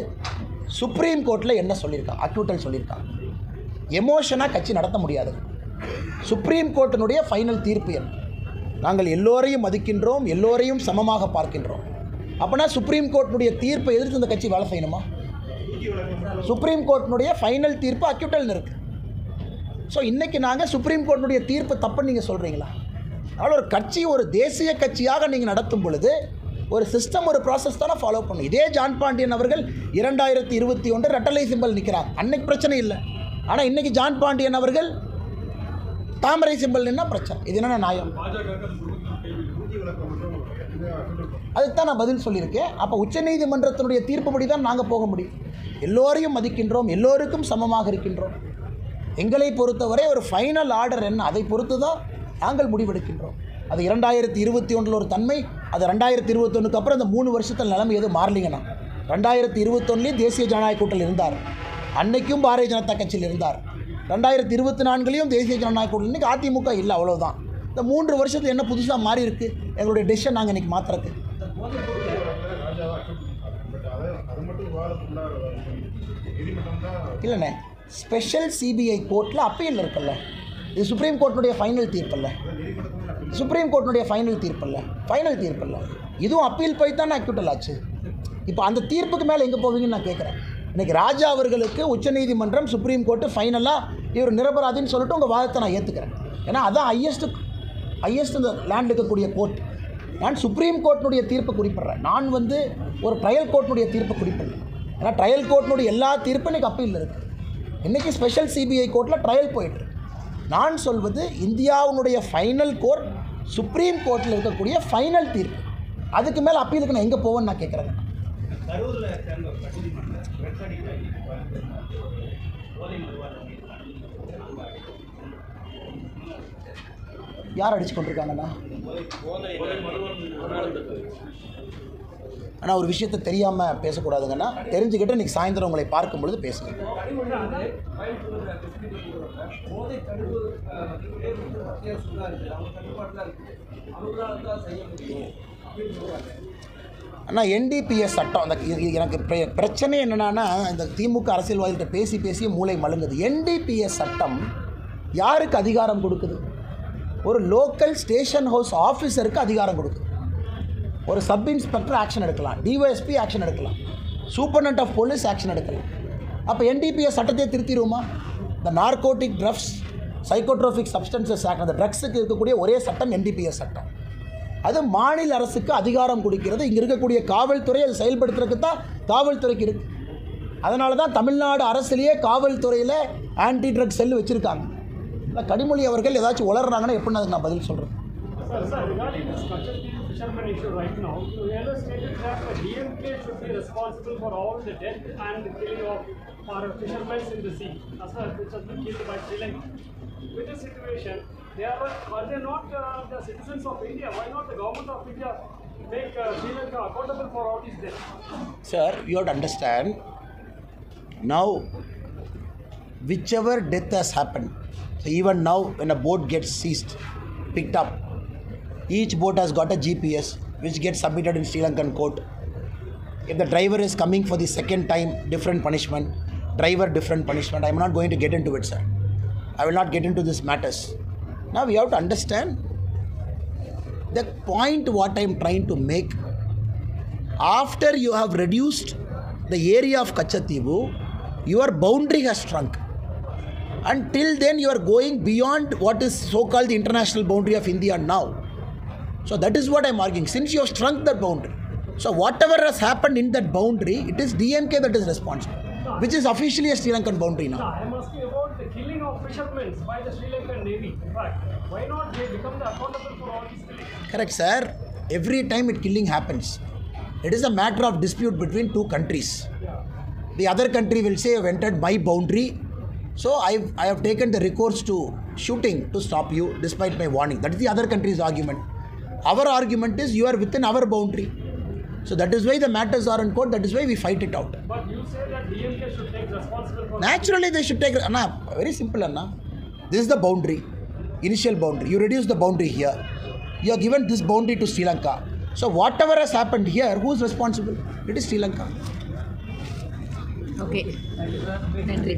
சுப்ரீம் கோர்ட்டில் என்ன சொல்லியிருக்காங்க? அக்யூட்டல் சொல்லியிருக்காங்க. எமோஷனாக கட்சி நடத்த முடியாது. சுப்ரீம் கோர்ட்டினுடைய ஃபைனல் தீர்ப்பு என்ன? நாங்கள் எல்லோரையும் மதிக்கின்றோம், எல்லோரையும் சமமாக பார்க்கின்றோம். அப்போனா சுப்ரீம் கோர்ட்டினுடைய தீர்ப்பை எதிர்த்து இந்த கட்சி வேலை செய்யணுமா? சுப்ரீம் கோர்ட்டினுடைய ஃபைனல் தீர்ப்பு அக்யூட்டல்னு இருக்குது. ஸோ இன்றைக்கி நாங்கள் சுப்ரீம் கோர்ட்டினுடைய தீர்ப்பு தப்புன்னு நீங்கள் சொல்கிறீங்களா? அதனால் ஒரு கட்சி ஒரு தேசிய கட்சியாக நீங்கள் நடத்தும் பொழுது ஒரு சிஸ்டம், ஒரு ப்ராசஸ் தானே ஃபாலோ பண்ணும். இதே ஜான் பாண்டியன் அவர்கள் 2021 ரெட்டலை சிம்பல் நிற்கிறாங்க, அன்னைக்கு பிரச்சனை இல்லை. ஆனால் இன்றைக்கி ஜான் பாண்டியன் அவர்கள் தாமரை சிம்பல் நின்னா பிரச்சனை. இது என்ன நியாயம்? அதுக்கு தான் நான் பதில் சொல்லியிருக்கேன். அப்போ உச்சநீதிமன்றத்தினுடைய தீர்ப்புப்படி தான் நாங்கள் போக முடியும். எல்லோரையும் மதிக்கின்றோம், எல்லோருக்கும் சமமாக இருக்கின்றோம். எங்களை பொறுத்தவரை ஒரு ஃபைனல் ஆர்டர் என்ன, அதை பொறுத்து தான் நாங்கள் முடிவெடுக்கின்றோம். அது 2021 ஒரு தன்மை, அது 2021 அப்புறம் இந்த 3 வருஷத்தில் நிலைமை எதுவும் மாறலிங்கன்னா 2021 தேசிய ஜனநாயக கூட்டத்தில் இருந்தார், அன்னைக்கும் பாரதிய ஜனதா கட்சியில் இருந்தார். 2024 தேசிய ஜனநாயக கூட்டத்தில் இன்றைக்கி அதிமுக இல்லை, அவ்வளோதான். இந்த 3 வருஷத்தில் என்ன புதுசாக மாறி இருக்குது? எங்களுடைய டெசிஷன் நாங்கள் இன்றைக்கி மாற்றுறது இல்லைண்ணே. ஸ்பெஷல் சிபிஐ கோர்ட்டில் அப்பீல் இருக்குல்ல, இது சுப்ரீம் கோர்ட்டினுடைய ஃபைனல் தீர்ப்பில்ல, சுப்ரீம் கோர்ட்டினுடைய ஃபைனல் தீர்ப்பில்ல, இதுவும் அப்பீல் போய் தான் அக்யூட்டல் ஆச்சு. இப்போ அந்த தீர்ப்புக்கு மேலே எங்கே போவீங்கன்னு நான் கேட்குறேன். இன்றைக்கி ராஜா அவர்களுக்கு உச்சநீதிமன்றம் சுப்ரீம் கோர்ட்டு ஃபைனலாக இவர் நிரபராதின்னு சொல்லிட்டு உங்கள் வாதத்தை நான் ஏற்றுக்கிறேன். ஏன்னா அதான் ஹையஸ்ட் இந்த லேண்ட் இருக்கக்கூடிய கோர்ட். நான் சுப்ரீம் கோர்ட்டினுடைய தீர்ப்பை குறிப்பிட்றேன். நான் ஒரு ட்ரையல் கோர்ட்டினுடைய தீர்ப்பை குறிப்பிட்றேன். ஏன்னா ட்ரையல் கோர்ட்டினுடைய எல்லா தீர்ப்பும் இன்றைக்கி அப்பீல் இருக்குது. இன்றைக்கி ஸ்பெஷல் சிபிஐ கோர்ட்டில் ட்ரையல் போயிட்டு. நான் சொல்வது இந்தியாவுடைய ஃபைனல் கோர்ட் சுப்ரீம் கோர்ட்டில் இருக்கக்கூடிய ஃபைனல் தீர்ப்பு. அதுக்கு மேலே அப்பீலுக்கு நான் எங்கே போவேன்னு நான் கேட்குறேங்க. யார் அடிச்சு கொண்டிருக்காங்கண்ணா? ஆனால் ஒரு விஷயத்தை தெரியாமல் பேசக்கூடாதுங்கண்ணா. தெரிஞ்சுக்கிட்டு இன்றைக்கி சாயந்தரம் உங்களை பார்க்கும் பொழுது பேசுங்க. ஆனால் NDPS சட்டம் அந்த எனக்கு பிரச்சனை என்னென்னா இந்த திமுக அரசியல்வாதிகிட்ட பேசி மூளை மழுங்குது. NDPS சட்டம் யாருக்கு அதிகாரம் கொடுக்குது? ஒரு லோக்கல் ஸ்டேஷன் ஹவுஸ் ஆஃபீஸருக்கு அதிகாரம் கொடுக்குது. ஒரு சப் இன்ஸ்பெக்டர் ஆக்ஷன் எடுக்கலாம், DYSP ஆக்ஷன் எடுக்கலாம், சூப்பர்டென்ட் ஆஃப் போலீஸ் ஆக்ஷன் எடுக்கலாம். அப்போ NDPS சட்டத்தை திருத்திடுவோமா? இந்த narcotic drugs psychotropic substances act, அந்த ட்ரக்ஸுக்கு இருக்கக்கூடிய ஒரே சட்டம் NDPS சட்டம். அது மாநில அரசுக்கு அதிகாரம் கொடுக்கிறது. இங்கே இருக்கக்கூடிய காவல்துறை அது செயல்படுத்துறதுக்கு தான் காவல்துறைக்கு இருக்குது. அதனால தான் தமிழ்நாடு அரசுலேயே காவல்துறையில் ஆன்டி ட்ரக் செல் வச்சுருக்காங்க. இல்லை கனிமொழி அவர்கள் ஏதாச்சும் உளர்றாங்கன்னா எப்படின்னு அதுக்கு நான் பதில் சொல்கிறேன்.
Sir, regarding this fisherman issue right now, you earlier stated that the DMK should be responsible for all the death and the killing of our fishermen in the sea, as well as which has been killed by Sri Lanka. With this situation, are they not the citizens of India? Why not the government of India make Sri Lanka accountable for all these deaths?
Sir, you have to understand, now whichever death has happened, so even now when a boat gets seized, picked up, each boat has got a GPS which gets submitted in Sri Lankan court. If the driver is coming for the second time, different punishment, driver different punishment. I am not going to get into it, sir. I will not get into these matters. Now we have to understand the point what I am trying to make. After you have reduced the area of Kachativu, your boundary has shrunk. Until then you are going beyond what is so-called the international boundary of India now. So that is what I am arguing. Since you have shrunk that boundary, so whatever has happened in that boundary, it is DMK that is responsible, which is officially a Sri Lankan boundary now.
I am asking about the killing of fishermen by the Sri Lankan Navy. In fact, why not they become the accountable for all these killings?
Correct, sir. Every time it killing happens, it is a matter of dispute between two countries. The other country will say, you have entered my boundary, so I have taken the recourse to shooting to stop you despite my warning. That is the other country's argument. Our argument is you are within our boundary. So that is why the matters are in court. That is why we fight it out.
But you say that DMK should take responsibility for...
Naturally they should take... Anna, very simple, Anna. This is the boundary, initial boundary. You reduce the boundary here. You are given this boundary to Sri Lanka. So whatever has happened here, who is responsible? It is Sri Lanka.
Okay. Nandri.